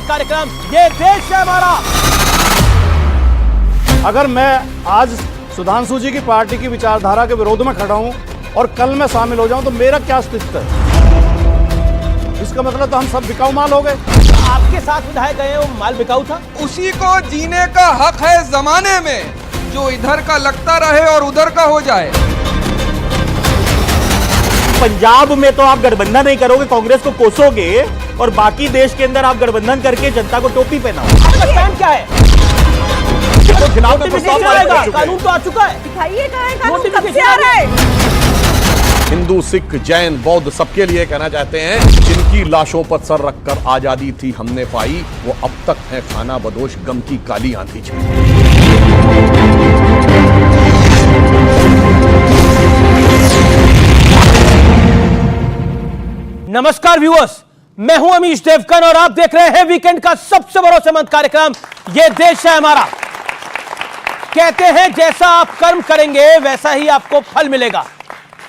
समंत कार्यक्रम ये देश है हमारा। अगर मैं आज सुधांशु जी की पार्टी की विचारधारा के विरोध में खड़ा हूं और कल मैं शामिल हो जाऊं तो मेरा क्या अस्तित्व है? इसका मतलब तो हम सब बिकाऊ माल हो गए। आपके साथ विधायक गए वो माल बिकाऊ था। उसी को जीने का हक है जमाने में जो इधर का लगता रहे और उधर का हो जाए। पंजाब में तो आप गठबंधन नहीं करोगे, कांग्रेस को कोसोगे और बाकी देश के अंदर आप गठबंधन करके जनता को टोपी पहनाओ। आपका स्टैंड क्या है? तो चुनाव का प्रस्ताव आएगा, कानून तो आ चुका है। दिखाइए कहाँ है कानून, कब से आ रहा है? हिंदू, सिख, जैन, बौद्ध सबके लिए कहना चाहते हैं, जिनकी लाशों पर सर रखकर आजादी थी हमने पाई, वो अब तक है खाना बदोश गम की काली आंधी छाई। नमस्कार व्यूअर्स, मैं हूं अमीश देवकन और आप देख रहे हैं वीकेंड का सबसे भरोसेमंद कार्यक्रम ये देश है हमारा। कहते हैं जैसा आप कर्म करेंगे वैसा ही आपको फल मिलेगा।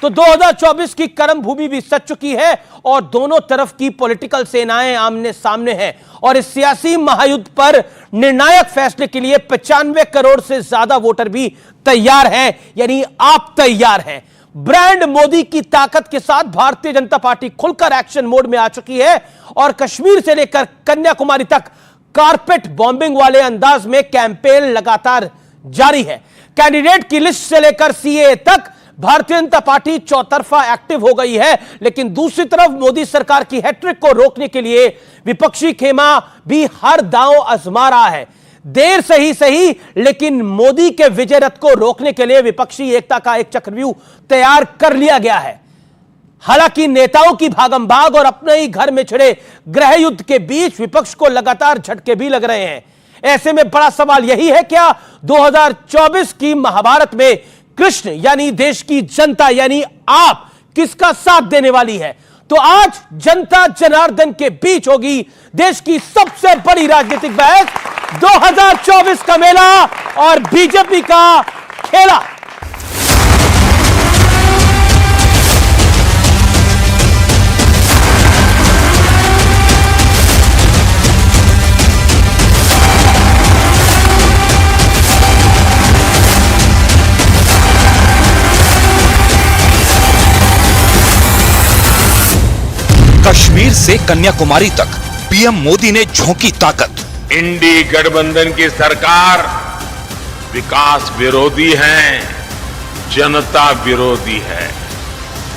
तो 2024 की कर्म भूमि भी सज चुकी है और दोनों तरफ की पॉलिटिकल सेनाएं आमने सामने हैं और इस सियासी महायुद्ध पर निर्णायक फैसले के लिए 95 करोड़ से ज्यादा वोटर भी तैयार हैं, यानी आप तैयार हैं। ब्रांड मोदी की ताकत के साथ भारतीय जनता पार्टी खुलकर एक्शन मोड में आ चुकी है और कश्मीर से लेकर कन्याकुमारी तक कारपेट बॉम्बिंग वाले अंदाज में कैंपेन लगातार जारी है। कैंडिडेट की लिस्ट से लेकर सीएए तक भारतीय जनता पार्टी चौतरफा एक्टिव हो गई है, लेकिन दूसरी तरफ मोदी सरकार की हैट्रिक को रोकने के लिए विपक्षी खेमा भी हर दांव आजमा रहा है। देर से ही सही, लेकिन मोदी के विजय रथ को रोकने के लिए विपक्षी एकता का एक चक्रव्यूह तैयार कर लिया गया है। हालांकि नेताओं की भागम-भाग और अपने ही घर में छिड़े गृह युद्ध के बीच विपक्ष को लगातार झटके भी लग रहे हैं। ऐसे में बड़ा सवाल यही है, क्या 2024 की महाभारत में कृष्ण यानी देश की जनता यानी आप किसका साथ देने वाली है? तो आज जनता जनार्दन के बीच होगी देश की सबसे बड़ी राजनीतिक बहस, 2024 का मेला और बीजेपी का खेला। कश्मीर से कन्याकुमारी तक पीएम मोदी ने झोंकी ताकत। इंडी गठबंधन की सरकार विकास विरोधी है, जनता विरोधी है।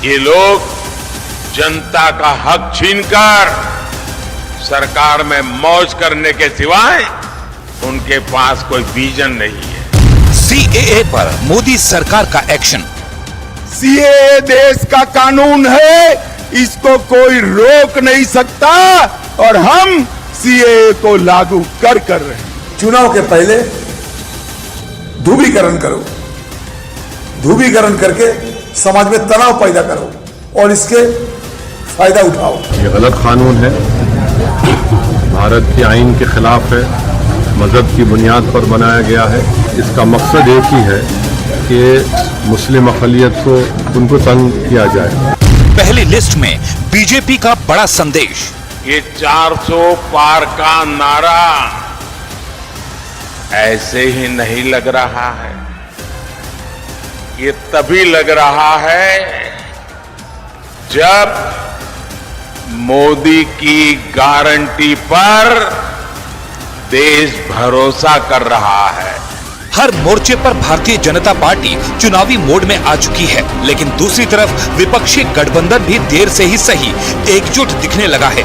ये लोग जनता का हक छीनकर सरकार में मौज करने के सिवाय उनके पास कोई विजन नहीं है। सीएए पर मोदी सरकार का एक्शन। सीएए देश का कानून है, इसको कोई रोक नहीं सकता और हम सीएए को लागू कर रहे हैं। चुनाव के पहले ध्रुवीकरण करो, ध्रुवीकरण करके समाज में तनाव पैदा करो और इसके फायदा उठाओ। ये गलत कानून है, भारत के आईन के खिलाफ है, मजहब की बुनियाद पर बनाया गया है। इसका मकसद एक ही है कि मुस्लिम अक़लियत को उनको तंग किया जाए। पहली लिस्ट में बीजेपी का बड़ा संदेश। ये 400 पार का नारा ऐसे ही नहीं लग रहा है, ये तभी लग रहा है जब मोदी की गारंटी पर देश भरोसा कर रहा है। हर मोर्चे पर भारतीय जनता पार्टी चुनावी मोड में आ चुकी है, लेकिन दूसरी तरफ विपक्षी गठबंधन भी देर से ही सही एकजुट दिखने लगा है।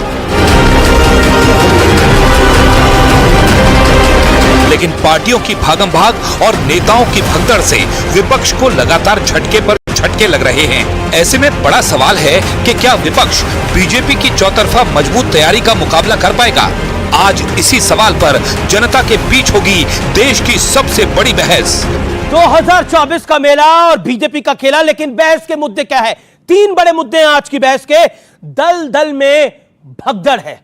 लेकिन पार्टियों की भागम-भाग और नेताओं की भगदड़ से विपक्ष को लगातार झटके पर झटके लग रहे हैं। ऐसे में बड़ा सवाल है कि क्या विपक्ष बीजेपी की चौतरफा मजबूत तैयारी का मुकाबला कर पाएगा? आज इसी सवाल पर जनता के बीच होगी देश की सबसे बड़ी बहस। 2024 का मेला और बीजेपी का खेला, लेकिन बहस के मुद्दे क्या है? 3 बड़े मुद्दे हैं आज की बहस के। दल दल में भगदड़ है।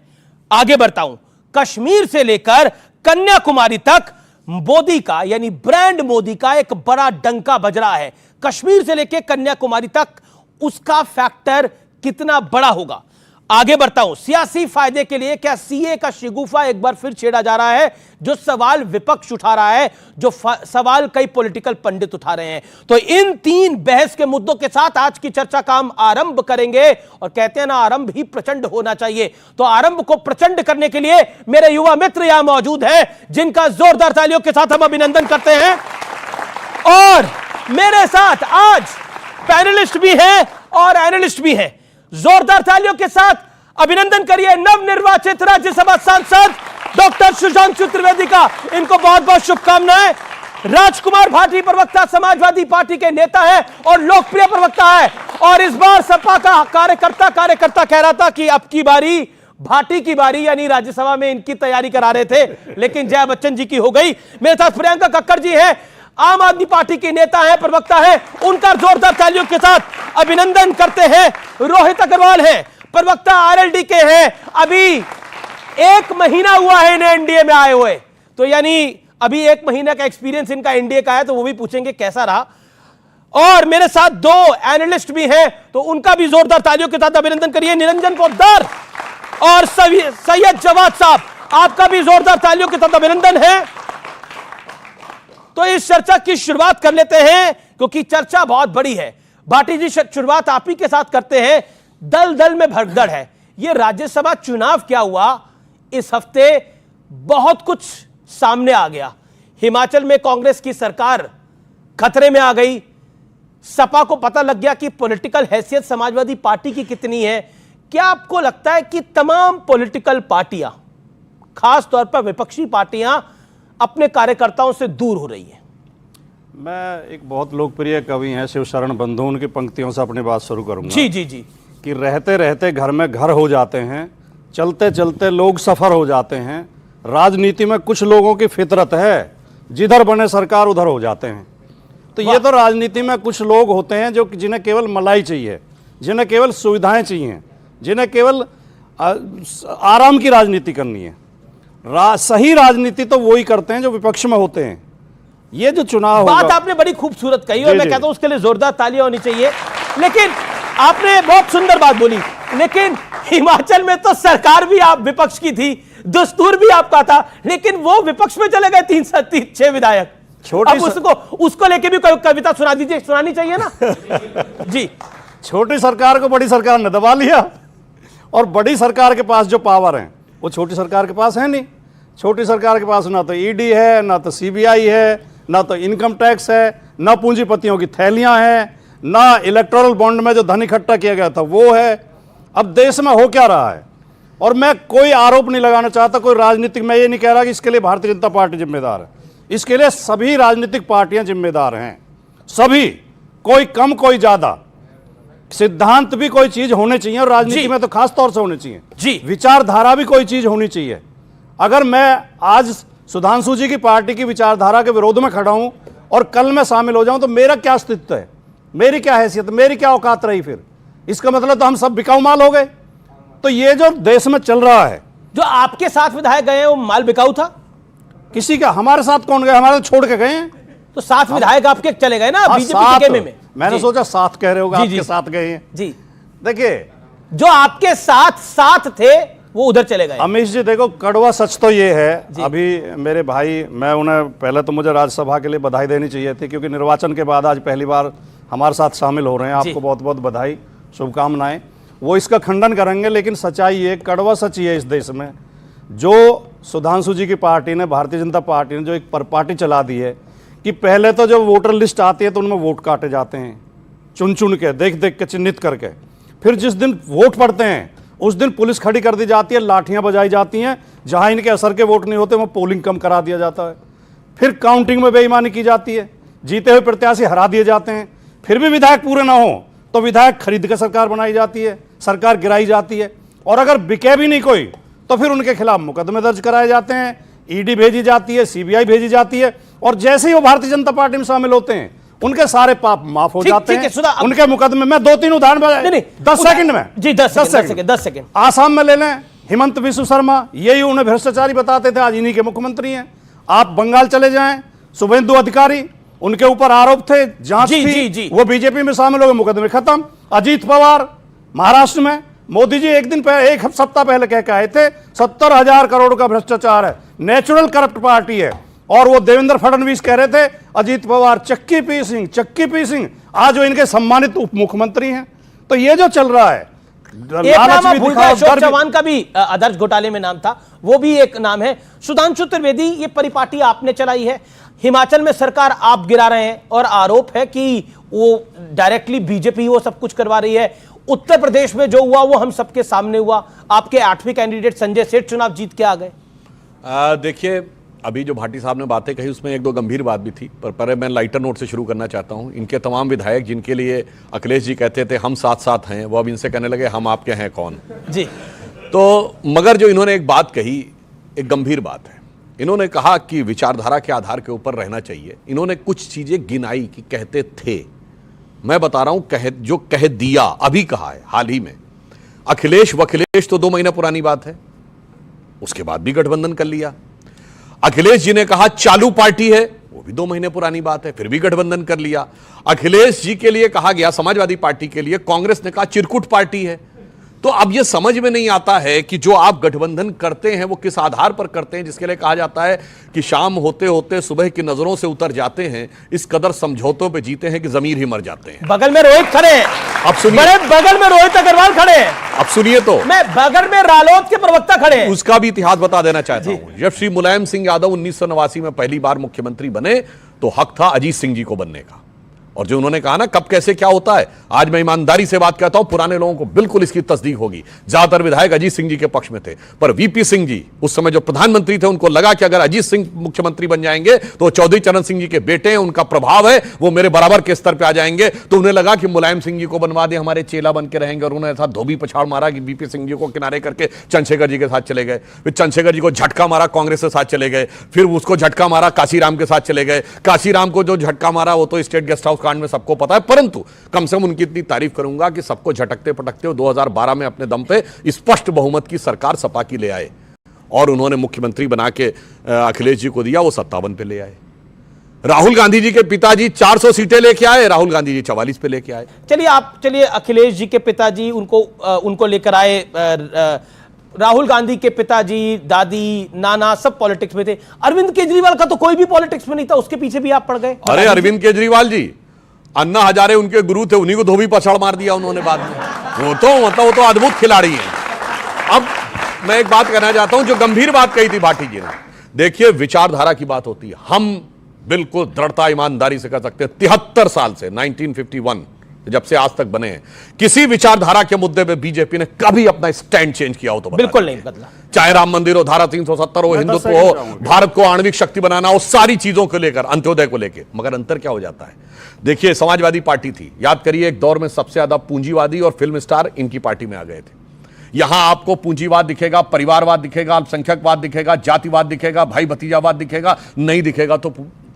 आगे बढ़ता हूं। कश्मीर से लेकर कन्याकुमारी तक मोदी का यानी ब्रांड मोदी का एक बड़ा डंका बज रहा है। कश्मीर से लेकर कन्याकुमारी तक उसका फैक्टर कितना बड़ा होगा? आगे बढ़ता हूं। सियासी फायदे के लिए क्या सीए का शिगुफा एक बार फिर छेड़ा जा रहा है? जो सवाल विपक्ष उठा रहा है, जो सवाल कई पॉलिटिकल पंडित उठा रहे हैं। तो इन तीन बहस के मुद्दों के साथ आज की चर्चा का हम आरंभ करेंगे। और कहते हैं ना, आरंभ ही प्रचंड होना चाहिए। तो आरंभ को प्रचंड करने के लिए मेरे युवा मित्र यहां मौजूद हैं, जिनका जोरदार तालियों के साथ हम अभिनंदन करते हैं। और मेरे साथ आज पैनलिस्ट भी हैं और एनालिस्ट भी हैं। जोरदार तालियों के साथ अभिनंदन करिए नवनिर्वाचित राज्यसभा सांसद डॉक्टर सुधांशु त्रिवेदी का। इनको बहुत बहुत शुभकामनाएं। राजकुमार भाटी प्रवक्ता, समाजवादी पार्टी के नेता है और लोकप्रिय प्रवक्ता है। और इस बार सपा का कार्यकर्ता कह रहा था कि अब की बारी भाटी की बारी, यानी राज्यसभा में इनकी तैयारी करा रहे थे, लेकिन जया बच्चन जी की हो गई। मेरे साथ प्रियंका कक्कड़ जी हैं, आम आदमी पार्टी के नेता है, प्रवक्ता है। उनका जोरदार तालियों के साथ अभिनंदन करते हैं। रोहित अग्रवाल हैं, प्रवक्ता आरएलडी के हैं। अभी 1 महीना हुआ है इन्हें एनडीए में आए हुए, तो यानी अभी 1 महीना का एक्सपीरियंस इनका एनडीए का है, तो वो भी पूछेंगे कैसा रहा। और मेरे साथ 2 एनालिस्ट भी हैं, तो उनका भी जोरदार तालियों के साथ अभिनंदन करिए। निरंजन पोद्दार और सैयद जवाद साहब, आपका भी जोरदार तालियों के साथ अभिनंदन है। तो इस चर्चा की शुरुआत कर लेते हैं, क्योंकि चर्चा बहुत बड़ी है। भाटी जी, शुरुआत आप ही के साथ करते हैं। दल दल में भगदड़ है। यह राज्यसभा चुनाव क्या हुआ, इस हफ्ते बहुत कुछ सामने आ गया। हिमाचल में कांग्रेस की सरकार खतरे में आ गई। सपा को पता लग गया कि पॉलिटिकल हैसियत समाजवादी पार्टी की कितनी है। क्या आपको लगता है कि तमाम पॉलिटिकल पार्टियां, खास तौर पर विपक्षी पार्टियां, अपने कार्यकर्ताओं से दूर हो रही है? मैं एक बहुत लोकप्रिय कवि हैं शिव शरण बंधु, उनकी पंक्तियों से अपनी बात शुरू करूंगा। जी जी जी। कि रहते रहते घर में घर हो जाते हैं, चलते चलते लोग सफर हो जाते हैं। राजनीति में कुछ लोगों की फितरत है, जिधर बने सरकार उधर हो जाते हैं। तो ये तो राजनीति में कुछ लोग होते हैं जो जिन्हें केवल मलाई चाहिए, जिन्हें केवल सुविधाएं चाहिए, जिन्हें केवल आराम की राजनीति करनी है। सही राजनीति तो वही करते हैं जो विपक्ष में होते हैं। ये जो चुनाव बात आपने बड़ी खूबसूरत कही और मैं कहता हूं उसके लिए जोरदार तालियां होनी चाहिए। लेकिन आपने बहुत सुंदर बात बोली, लेकिन हिमाचल में तो सरकार भी आप विपक्ष की थी, दस्तूर भी आपका था, लेकिन वो विपक्ष में चले गए 6 विधायक। अब उसको लेके भी कोई कविता सुना दीजिए, सुनानी चाहिए ना। जी। छोटी सरकार को बड़ी सरकार ने दबा लिया, और बड़ी सरकार के पास जो पावर है वो छोटी सरकार के पास है नहीं। छोटी सरकार के पास ना तो ईडी है, ना तो सीबीआई है, ना तो इनकम टैक्स है, ना पूंजीपतियों की थैलियां हैं, ना इलेक्टोरल बॉन्ड में जो धन इकट्ठा किया गया था वो है। अब देश में हो क्या रहा है? और मैं कोई आरोप नहीं लगाना चाहता, कोई राजनीतिक, मैं ये नहीं कह रहा कि इसके लिए भारतीय जनता पार्टी जिम्मेदार है। इसके लिए सभी राजनीतिक पार्टियां जिम्मेदार हैं, सभी, कोई कम कोई ज्यादा। सिद्धांत भी कोई चीज होने चाहिए, और राजनीति में तो खास तौर से होने चाहिए जी। विचारधारा भी कोई चीज होनी चाहिए। अगर मैं आज सुधांशु जी की पार्टी की विचारधारा के विरोध में खड़ा हूं और कल मैं शामिल हो जाऊं, तो मेरा क्या अस्तित्व है, मेरी क्या हैसियत, मेरी क्या औकात रही? फिर इसका मतलब तो हम सब बिकाऊ माल हो गए। तो ये जो देश में चल रहा है, जो आपके साथ विधायक गए हैं वो माल बिकाऊ था? किसी का? हमारे साथ कौन गए? हमारे छोड़ के गए हैं। तो 7 विधायक आपके चले गए ना बीजेपी में। मैंने सोचा 7 कह रहे होगा, आपके साथ गए हैं। जी देखिए, जो आपके साथ थे वो उधर चले गए। अमीश जी देखो, कड़वा सच तो ये है, अभी मेरे भाई, मैं उन्हें पहले तो मुझे राज्यसभा के लिए बधाई देनी चाहिए थी, क्योंकि निर्वाचन के बाद आज पहली बार हमारे साथ शामिल हो रहे हैं। आपको बहुत बहुत बधाई, शुभकामनाएं। वो इसका खंडन करेंगे, लेकिन सच्चाई ये, कड़वा सच ये इस देश में, जो सुधांशु जी की पार्टी ने, भारतीय जनता पार्टी ने जो एक पार्टी चला दी है कि पहले तो जब वोटर लिस्ट आती है तो उनमें वोट काटे जाते हैं, चुन चुन के, देख देख के, चिन्हित करके। फिर जिस दिन वोट पड़ते हैं उस दिन पुलिस खड़ी कर दी जाती है, लाठियां बजाई जाती हैं, जहां इनके असर के वोट नहीं होते वहां पोलिंग कम करा दिया जाता है। फिर काउंटिंग में बेईमानी की जाती है, जीते हुए प्रत्याशी हरा दिए जाते हैं। फिर भी विधायक पूरे ना हो तो विधायक खरीद कर सरकार बनाई जाती है, सरकार गिराई जाती है। और अगर बिके भी नहीं कोई तो फिर उनके खिलाफ मुकदमे दर्ज कराए जाते हैं, ईडी भेजी जाती है, सीबीआई भेजी जाती है, और जैसे ही वो भारतीय जनता पार्टी में शामिल होते हैं उनके सारे पाप माफ हो जाते हैं, उनके मुकदमे। मैं 2-3 उदाहरण 10 सेकंड में जी, 10 सेकंड। आसाम में ले लें, हिमंत विश्व शर्मा, यही उन्हें भ्रष्टाचारी बताते थे, आज इन्हीं के मुख्यमंत्री हैं। आप बंगाल चले जाएं, शुभेंदु अधिकारी, उनके ऊपर आरोप थे, जांच थी, वो बीजेपी में शामिल हो गए, मुकदमे खत्म। अजीत पवार महाराष्ट्र में, मोदी जी एक दिन पहले, एक सप्ताह पहले कह के आए थे 70,000 करोड़ का भ्रष्टाचार है, नेचुरल करप्ट पार्टी है। और वो देवेंद्र फडणवीस कह रहे थे अजीत पवार चक्की पी सिंह, आज वो इनके सम्मानित उप मुख्यमंत्री हैं। तो ये जो चल रहा है, एक नाम आप भूल गए, अशोक चव्हाण का भी आदर्श घोटाले में नाम था, वो भी एक नाम है। सुधांशु त्रिवेदी, ये परिपाटी आपने चलाई है, हिमाचल में सरकार आप गिरा रहे हैं और आरोप है कि वो डायरेक्टली बीजेपी वो सब कुछ करवा रही है। उत्तर प्रदेश में जो हुआ वो हम सबके सामने हुआ, आपके 8वें कैंडिडेट संजय सेठ चुनाव जीत के आ गए। देखिए, अभी जो भाटी साहब ने बातें कही उसमें एक दो गंभीर बात भी थी, पर मैं लाइटर नोट से शुरू करना चाहता हूं। इनके तमाम विधायक जिनके लिए अखिलेश जी कहते थे हम साथ साथ हैं, वो अब इनसे कहने लगे हम आपके हैं कौन जी। तो मगर जो इन्होंने एक बात कही, एक गंभीर बात है। इन्होंने कहा कि विचारधारा के आधार के ऊपर रहना चाहिए। इन्होंने कुछ चीजें गिनाई कि कहते थे, मैं बता रहा हूं जो कह दिया, अभी कहा है हाल ही में। अखिलेश वखिलेश तो 2 महीना पुरानी बात है, उसके बाद भी गठबंधन कर लिया। अखिलेश जी ने कहा चालू पार्टी है, वो भी 2 महीने पुरानी बात है, फिर भी गठबंधन कर लिया। अखिलेश जी के लिए कहा गया समाजवादी पार्टी के लिए, कांग्रेस ने कहा चिरकुट पार्टी है। तो अब यह समझ में नहीं आता है कि जो आप गठबंधन करते हैं वो किस आधार पर करते हैं, जिसके लिए कहा जाता है कि शाम होते होते सुबह की नजरों से उतर जाते हैं, इस कदर समझौतों पे जीते हैं कि जमीर ही मर जाते हैं। बगल में रोहित खड़े हैं, अब सुनिए, बड़े बगल में रोहित अग्रवाल खड़े हैं। अब सुनिए, तो मैं बगल में रालोद के प्रवक्ता खड़े हैं, उसका भी इतिहास बता देना चाहता हूं। जब श्री मुलायम सिंह यादव 1989 में पहली बार मुख्यमंत्री बने तो हक था अजीत सिंह जी को बनने का। और जो उन्होंने कहा ना कब कैसे क्या होता है, आज मैं ईमानदारी से बात कहता हूं, पुराने लोगों को बिल्कुल इसकी तस्दीक होगी। ज्यादातर विधायक अजीत सिंह जी के पक्ष में थे, पर वीपी सिंह जी उस समय जो प्रधानमंत्री थे, उनको लगा कि अगर अजीत सिंह मुख्यमंत्री बन जाएंगे तो चौधरी चरण सिंह जी के बेटे हैं, उनका प्रभाव है, वो मेरे बराबर के स्तर पर आ जाएंगे। तो उन्हें लगा कि मुलायम सिंह जी को बनवा दे, हमारे चेला बन के रहेंगे। और उन्होंने ऐसा धोबी पछाड़ मारा कि वीपी सिंह जी को किनारे करके चंद्रशेखर जी के साथ चले गए। फिर चंद्रशेखर जी को झटका मारा, कांग्रेस के साथ चले गए। फिर उसको झटका मारा, काशीराम के साथ चले गए। काशीराम को जो झटका मारा वो तो स्टेट गेस्ट हाउस कांड में सबको पता है, परंतु कम से कम उनकी इतनी तारीफ करूंगा कि सबको झटकते पटकते 2012 में अपने दम पे स्पष्ट बहुमत की सरकार सपा की ले आए और उन्होंने मुख्यमंत्री बना के अखिलेश जी को दिया, वो 57 पे ले आए। राहुल गांधी जी के पिताजी 400 सीटें लेके आए, राहुल गांधी जी 44 पे लेके आए। चलिए अखिलेश जी के पिताजी उनको लेकर आए, राहुल गांधी के पिताजी, दादी, नाना सब पॉलिटिक्स में थे। अरविंद केजरीवाल का तो कोई भी पॉलिटिक्स में नहीं था, उसके पीछे भी आप पड़ गए। अरे अरविंद केजरीवाल जी, अन्ना हजारे उनके गुरु थे, उन्हीं को धोबी पछाड़ मार दिया उन्होंने बाद में। वो तो अद्भुत खिलाड़ी हैं। अब मैं एक बात कहना चाहता हूं, जो गंभीर बात कही थी भाटी जी ने। देखिए, विचारधारा की बात होती है, हम बिल्कुल दृढ़ता ईमानदारी से कह सकते हैं 73 साल से 1951 जब से आज तक बने हैं, किसी विचारधारा के मुद्दे पे बीजेपी ने कभी अपना स्टैंड चेंज किया हो तो बिल्कुल नहीं बदला। चाहे राम मंदिर हो, धारा 370 हो, हिंदुत्व हो, भारत को आणविक शक्ति बनाना हो, सारी चीजों को लेकर, अंत्योदय को लेकर। मगर अंतर क्या हो जाता है, देखिए समाजवादी पार्टी थी, याद करिए एक दौर में सबसे ज्यादा पूंजीवादी और फिल्म स्टार इनकी पार्टी में आ गए थे। यहां आपको पूंजीवाद दिखेगा, परिवारवाद दिखेगा, अल्पसंख्यकवाद दिखेगा, जातिवाद दिखेगा, भाई भतीजावाद दिखेगा, नहीं दिखेगा तो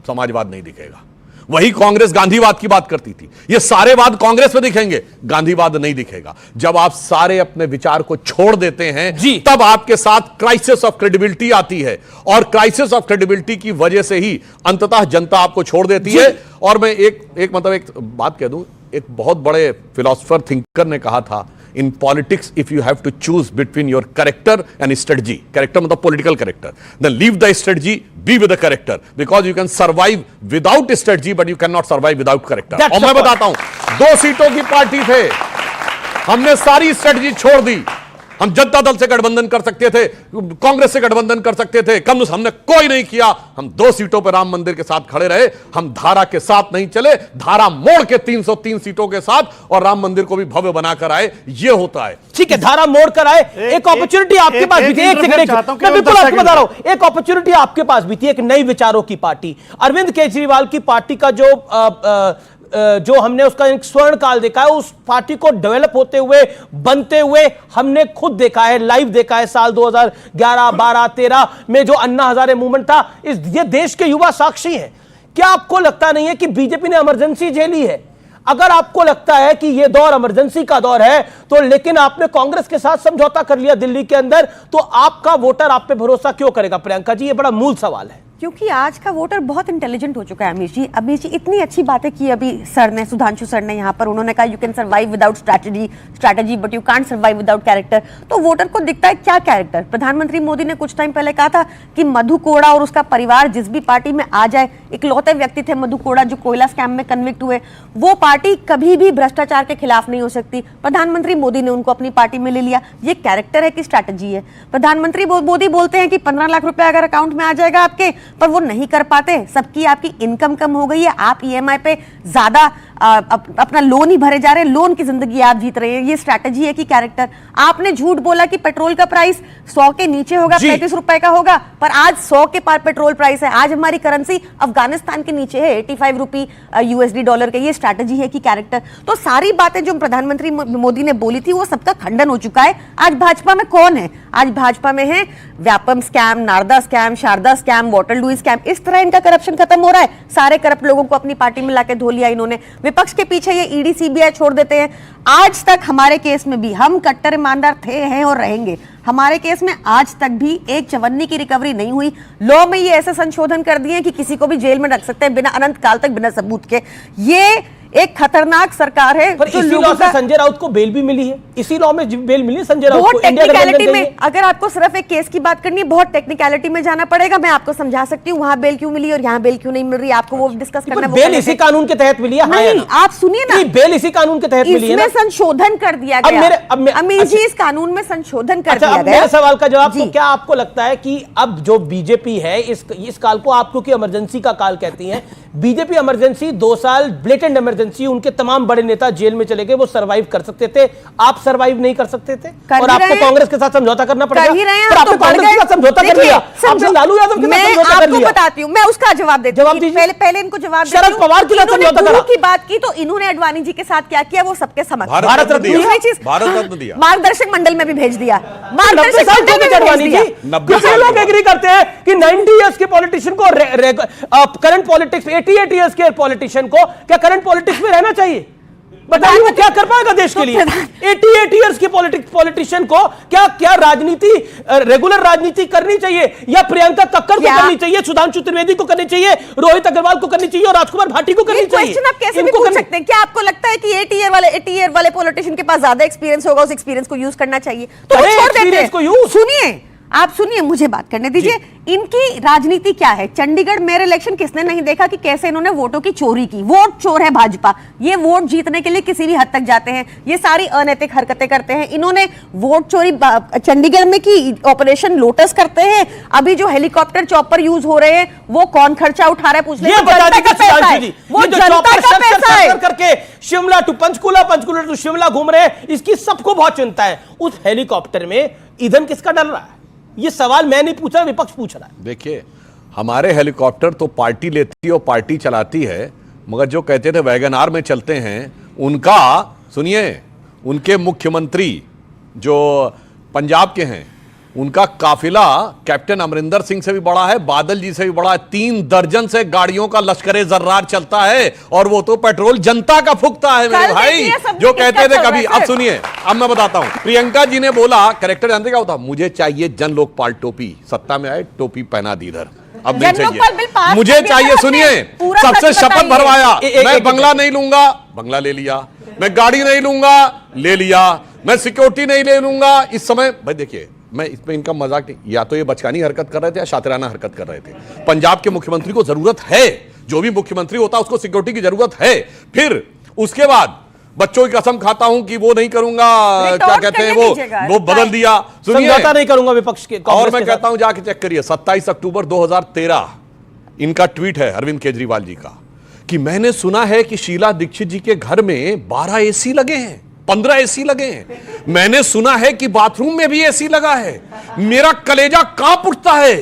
समाजवाद नहीं दिखेगा। वही कांग्रेस गांधीवाद की बात करती थी, ये सारे वाद कांग्रेस में दिखेंगे, गांधीवाद नहीं दिखेगा। जब आप सारे अपने विचार को छोड़ देते हैं तब आपके साथ क्राइसिस ऑफ क्रेडिबिलिटी आती है, और क्राइसिस ऑफ क्रेडिबिलिटी की वजह से ही अंततः जनता आपको छोड़ देती है। और मैं एक बात कह दूं, एक बहुत बड़े फिलोसोफर थिंकर ने कहा था, in politics if you have to choose between your character and strategy, character मतलब political character, then leave the strategy, be with the character, because you can survive without strategy but you cannot survive without character। और मैं बताता हूं, 2 सीटों की party थे, हमने सारी स्ट्रेटजी छोड़ दी। हम जनता दल से गठबंधन कर सकते थे, कांग्रेस से गठबंधन कर सकते थे, कम्युनिस्ट हमने कोई नहीं किया। हम 2 सीटों पर राम मंदिर के साथ खड़े रहे। हम धारा के साथ नहीं चले, धारा मोड़ के 303 सीटों के साथ और राम मंदिर को भी भव्य बनाकर आए। ये होता है, ठीक है, धारा मोड़ कर आए। एक अपॉर्चुनिटी आपके पास भी थी, एक सेकंड, मैं बिल्कुल आपको बता रहा हूं, एक अपॉर्चुनिटी आपके पास भी थी, एक नई विचारों की पार्टी, अरविंद केजरीवाल की पार्टी का जो हमने उसका एक स्वर्ण काल देखा है, उस पार्टी को डेवलप होते हुए, बनते हुए हमने खुद देखा है, लाइव देखा है। साल 2011, 12, 13 में जो अन्ना हजारे मूवमेंट था, ये देश के युवा साक्षी हैं। क्या आपको लगता नहीं है कि बीजेपी ने इमरजेंसी झेली है? अगर आपको लगता है कि यह दौर इमरजेंसी का दौर है, तो लेकिन आपने कांग्रेस के साथ समझौता कर लिया दिल्ली के अंदर, तो आपका वोटर आप पे भरोसा क्यों करेगा? प्रियंका जी, ये बड़ा मूल सवाल है। क्योंकि आज का वोटर बहुत इंटेलिजेंट हो चुका है। अमीश जी इतनी अच्छी बातें की अभी सर ने, सुधांशु सर ने यहाँ पर, उन्होंने कहा you can survive without strategy but you can't survive without character. तो वोटर को दिखता है क्या कैरेक्टर। प्रधानमंत्री मोदी ने कुछ टाइम पहले कहा था कि मधु कोड़ा और उसका परिवार जिस भी पार्टी में आ जाए, इकलौते व्यक्ति थे मधु कोड़ा जो कोयला स्कैम में कन्विक्ट हुए, वो पार्टी कभी भी भ्रष्टाचार के खिलाफ नहीं हो सकती। प्रधानमंत्री मोदी ने उनको अपनी पार्टी में ले लिया। ये कैरेक्टर है कि स्ट्रैटेजी है? प्रधानमंत्री मोदी बोलते हैं कि 15 लाख रुपए अगर अकाउंट में आ जाएगा आपके, पर वो नहीं कर पाते। सबकी आपकी इनकम कम हो गई है, आप ईएमआई पे ज्यादा अपना लोन ही भरे जा रहे हैं, लोन की जिंदगी आप जीत रहे हैं। ये स्ट्रैटेजी है कि कैरेक्टर? आपने झूठ बोला कि पेट्रोल का प्राइस 100 के नीचे होगा, 35 रुपए का होगा, पर आज 100 के पार पेट्रोल प्राइस है। आज हमारी करेंसी अफगानिस्तान के नीचे है, 85 रुपी यूएसडी डॉलर के। ये स्ट्रैटेजी है कि कैरेक्टर? तो सारी बातें जो प्रधानमंत्री मोदी ने बोली थी वो सबका खंडन हो चुका है। आज भाजपा में कौन है? आज भाजपा में है Vyapam scam, Narada scam, Saradha scam, water लुई स्कैम। इस तरह इनका करप्शन खत्म हो रहा है। सारे करप्ट लोगों को अपनी पार्टी में लाके धो लिया इन्होंने। विपक्ष के पीछे ये ईडी सीबीआई छोड़ देते हैं। आज तक हमारे केस में भी हम कट्टर ईमानदार थे, हैं और रहेंगे। हमारे केस में आज तक भी एक चवन्नी की रिकवरी नहीं हुई। लॉ में ये ऐसे संशोधन कर दिए कि किसी को भी जेल में रख सकते हैं बिना अनंत काल तक, बिना सबूत के। ये एक खतरनाक सरकार है। पर इसी लॉ से संजय राउत को बेल भी मिली है, इसी लॉ में बेल मिली है संजय राउत को। टेक्निकलिटी में अगर आपको सिर्फ एक केस की बात करनी है, बहुत टेक्निकलिटी में जाना पड़ेगा। मैं आपको समझा सकती हूँ वहां बेल क्यों मिली और यहाँ बेल क्यों नहीं मिल रही, आपको वो डिस्कस करना है। बेल इसी कानून के तहत मिली है? नहीं, आप सुनिए ना, बेल इसी कानून के तहत मिली है ना? इसमें संशोधन कर दिया गया अमीश जी, इस कानून में संशोधन कर दिया गया। मेरे सवाल का जवाब, तो क्या आपको लगता है कि अब जो बीजेपी है इस काल को आप क्योंकि इमरजेंसी का काल कहती हैं, बीजेपी इमरजेंसी 2 साल ब्लेटेंट इमरजेंसी, उनके तमाम बड़े नेता जेल में चले गए, वो सरवाइव कर सकते थे, आप सरवाइव नहीं कर सकते थे और आपको कांग्रेस के साथ समझौता करना पड़ेगा। पर आपने कांग्रेस के साथ समझौता कर लिया, आपने लालू यादव के साथ समझौता कर लिया। मैं आपको बताती हूं, मैं उसका जवाब देती हूं। पहले इनको जवाब देती हूं। शरद पवार के साथ समझौता करा की बात की तो इन्होंने अडवाणी जी के साथ क्या किया वो सबके समझ। भारत रत्न दिया, मार्गदर्शक मंडल में भी भेज दिया। मार्गदर्शक मंडल में अडवाणी जी, कुछ लोग एग्री करते हैं कि 90 इयर्स के पॉलिटिशियन को करंट पॉलिटिक्स, 88 इयर्स के पॉलिटिशियन को क्या करंट पॉलिटिक्स में रहना चाहिए? बताइए वो क्या कर पाएगा देश के लिए? 88 इयर्स के पॉलिटिशियन को क्या राजनीति, रेगुलर राजनीति करनी चाहिए या प्रियंका कक्कड़ को करनी चाहिए, सुधांशु त्रिवेदी को करनी चाहिए, रोहित अग्रवाल को करनी चाहिए और राजकुमार भाटी को करनी चाहिए? क्वेश्चन आप कैसे भी पूछ सकते हैं। क्या आपको लगता है कि 80 ईयर वाले पॉलिटिशियन के पास ज्यादा एक्सपीरियंस होगा, उस एक्सपीरियंस को यूज करना चाहिए? तो छोड़ देते हैं। सुनिए, आप सुनिए, मुझे बात करने दीजिए। इनकी राजनीति क्या है? चंडीगढ़ मेयर इलेक्शन किसने नहीं देखा कि कैसे इन्होंने वोटों की चोरी की? वोट चोर है भाजपा। ये वोट जीतने के लिए किसी भी हद तक जाते हैं, ये सारी अनैतिक हरकतें करते हैं। इन्होंने वोट चोरी चंडीगढ़ में की, ऑपरेशन लोटस करते हैं। अभी जो हेलीकॉप्टर चॉपर यूज हो रहे हैं वो कौन खर्चा उठा रहा है पूछ ले। वो जनता का पैसा है। करके शिमला टू पंचकुला, पंचकुला टू शिमला घूम रहे हैं, इसकी सबको बहुत चिंता है। उस हेलीकॉप्टर में ईंधन किसका डल रहा है? ये सवाल मैं नहीं पूछ रहा, विपक्ष पूछ रहा है। देखिए, हमारे हेलीकॉप्टर तो पार्टी लेती है और पार्टी चलाती है, मगर जो कहते थे वैगन आर में चलते हैं, उनका सुनिए, उनके मुख्यमंत्री जो पंजाब के हैं, उनका काफिला कैप्टन अमरिंदर सिंह से भी बड़ा है, बादल जी से भी बड़ा है। 3 दर्जन से गाड़ियों का लश्करे जर्रार चलता है और वो तो पेट्रोल जनता का फूकता है मेरे भाई। जो कहते थे कभी, अब सुनिए, अब मैं बताता हूं। प्रियंका जी ने बोला, कैरेक्टर जानते क्या होता? मुझे चाहिए जन लोकपाल टोपी, सत्ता में आए टोपी पहना दी इधर, अब नहीं चाहिए मुझे चाहिए। सुनिए, सबसे शपथ भरवाया, मैं बंगला नहीं लूंगा, बंगला ले लिया। मैं गाड़ी नहीं लूंगा, ले लिया। मैं सिक्योरिटी नहीं ले लूंगा। इस समय भाई देखिए, मैं इसमें इनका मजाक नहीं, या तो ये बचकानी हरकत कर रहे थे या शातिराना हरकत कर रहे थे। पंजाब के मुख्यमंत्री को जरूरत है, जो भी मुख्यमंत्री होता है उसको सिक्योरिटी की जरूरत है। फिर उसके बाद बच्चों की कसम खाता हूं कि वो नहीं करूंगा, क्या कहते हैं वो बदल दिया। समझौता नहीं करूंगा विपक्ष के। और मैं कहता हूं जाके चेक करिए, 27 अक्टूबर 2013 इनका ट्वीट है अरविंद केजरीवाल जी का, कि मैंने सुना है कि शीला दीक्षित जी के घर में 12 एसी लगे हैं, 15 एसी लगे हैं। मैंने सुना है कि बाथरूम में भी एसी लगा है। मेरा कलेजा कांप उठता है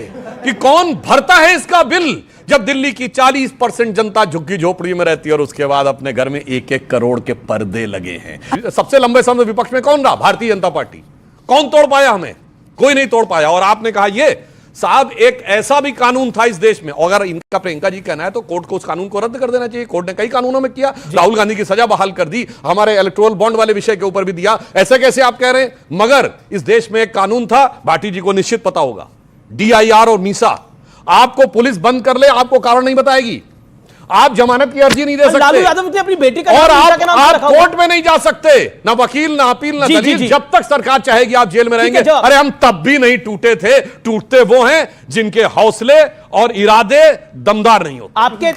कि कौन भरता है इसका बिल, जब दिल्ली की 40% जनता झुग्गी झोपड़ी में रहती है और उसके बाद अपने घर में 1-1 करोड़ के पर्दे लगे हैं। सबसे लंबे समय विपक्ष में कौन रहा? भारतीय जनता पार्टी। कौन तोड़ पाया हमें? कोई नहीं तोड़ पाया। और आपने कहा ये साहब, एक ऐसा भी कानून था इस देश में, अगर इनका प्रियंका जी कहना है तो कोर्ट को उस कानून को रद्द कर देना चाहिए। कोर्ट ने कई कानूनों में किया, राहुल गांधी की सजा बहाल कर दी, हमारे इलेक्टोरल बॉन्ड वाले विषय के ऊपर भी दिया। ऐसे कैसे आप कह रहे हैं? मगर इस देश में एक कानून था, भाटी जी को निश्चित पता होगा, DIR और मीसा। आपको पुलिस बंद कर ले, आपको कारण नहीं बताएगी, आप जमानत की अर्जी नहीं दे सकते, लालू यादव ने अपनी बेटी का और नाम आप रखा कोर्ट में नहीं जा सकते, ना वकील ना अपील ना दलील, जब तक सरकार चाहेगी आप जेल में रहेंगे। अरे हम तब भी नहीं टूटे थे, टूटते वो हैं जिनके हौसले और इरादे दमदार नहीं होते। आपके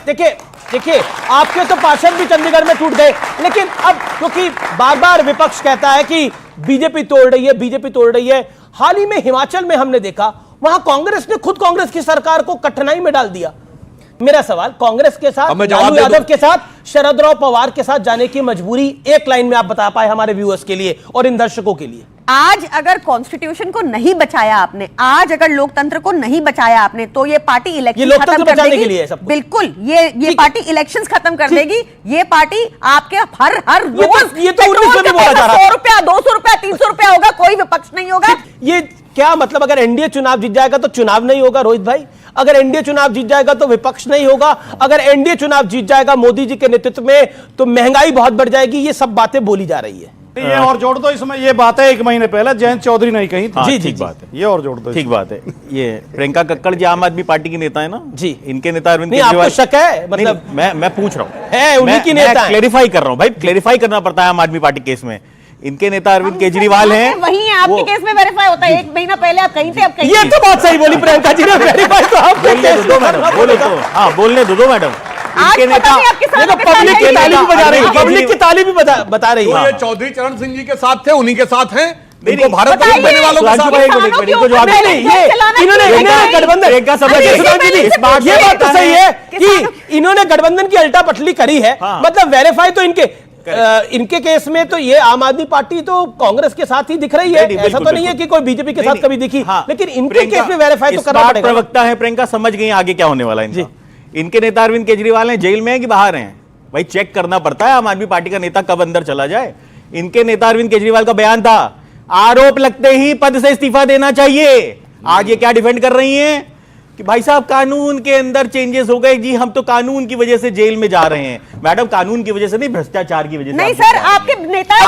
देखिए आपके तो पार्षद भी चंडीगढ़ में टूट गए, लेकिन अब क्योंकि बार बार विपक्ष कहता है कि बीजेपी तोड़ रही है, बीजेपी तोड़ रही है। हाल ही में हिमाचल में हमने देखा, वहां कांग्रेस ने खुद कांग्रेस की सरकार को कठिनाई में डाल दिया। मेरा सवाल, कांग्रेस के साथ, लालू यादव के साथ, शरद राव पवार के साथ जाने की मजबूरी एक लाइन में आप बता पाए हमारे व्यूअर्स के लिए और इन दर्शकों के लिए? आज अगर कॉन्स्टिट्यूशन को नहीं बचाया आपने, आज अगर लोकतंत्र को नहीं बचाया आपने, तो ये पार्टी इलेक्शन खत्म कर देगी। के लिए सब बिल्कुल, ये पार्टी इलेक्शंस खत्म कर देगी। ये पार्टी आपके हर रोज ये तो 19 में भी बोला जा रहा है, 100 रुपया 200 रुपया 300 रुपया होगा, कोई विपक्ष नहीं होगा। ये क्या मतलब? अगर एनडीए चुनाव जीत जाएगा तो चुनाव नहीं होगा रोहित भाई, अगर एनडीए चुनाव जीत जाएगा तो विपक्ष नहीं होगा, अगर एनडीए चुनाव जीत जाएगा मोदी जी के नेतृत्व में तो महंगाई बहुत बढ़ जाएगी, ये सब बातें बोली जा रही है। ये और जोड़ दो इसमें, ये बात है 1 महीने पहले जयंत चौधरी नहीं कही थी। जी ठीक बात है, ये और जोड़ दो। ठीक बात है। ये प्रियंका कक्कड़ जी आम आदमी पार्टी की नेता है ना जी, इनके नेता अरविंद नहीं, आपको शक है? मतलब मैं पूछ रहा हूँ, है उन्हीं की नेता है। क्लेरिफाई कर रहा हूँ भाई, क्लेरिफाई करना पड़ता है आम आदमी पार्टी केस में। इनके नेता अरविंद केजरीवाल हैं, वही है आपके केस में वेरीफाई होता है। 1 महीना पहले आप कहीं थे, अब कहीं। ये तो बात सही बोली प्रियंका जी ने, वेरीफाई तो आप बोलने दो मैडम, बोले तो हाँ बोलने दो मैडम। इनके नेता पब्लिक की ताली भी बजा रही है, पब्लिक की ताली भी बता रही है। ये चौधरी चरण सिंह जी के साथ थे, उन्हीं के साथ हैं, नहीं, भारत को देने वालों के साथ। ये बात तो सही है कि इन्होंने गठबंधन की अल्टा पटली करी है, मतलब वेरीफाई तो इनके केस में तो ये आम आदमी पार्टी तो कांग्रेस के साथ ही दिख रही है, ऐसा तो नहीं है कि कोई बीजेपी के साथ कभी दिखी, लेकिन इनके केस में वेरीफाई तो करना पड़ेगा। प्रवक्ता है प्रियंका, समझ गई आगे क्या होने वाला है। इनके नेता अरविंद केजरीवाल हैं, जेल में है कि बाहर हैं? भाई चेक करना पड़ता है आम आदमी पार्टी का नेता कब अंदर चला जाए। इनके नेता अरविंद केजरीवाल का बयान था, आरोप लगते ही पद से इस्तीफा देना चाहिए। आज ये क्या डिफेंड कर रही हैं कि भाई साहब कानून के अंदर चेंजेस हो गए जी, हम तो कानून की वजह से जेल में जा रहे हैं। मैडम कानून की वजह से नहीं, भ्रष्टाचार की वजह से। नहीं सर, आपके नेता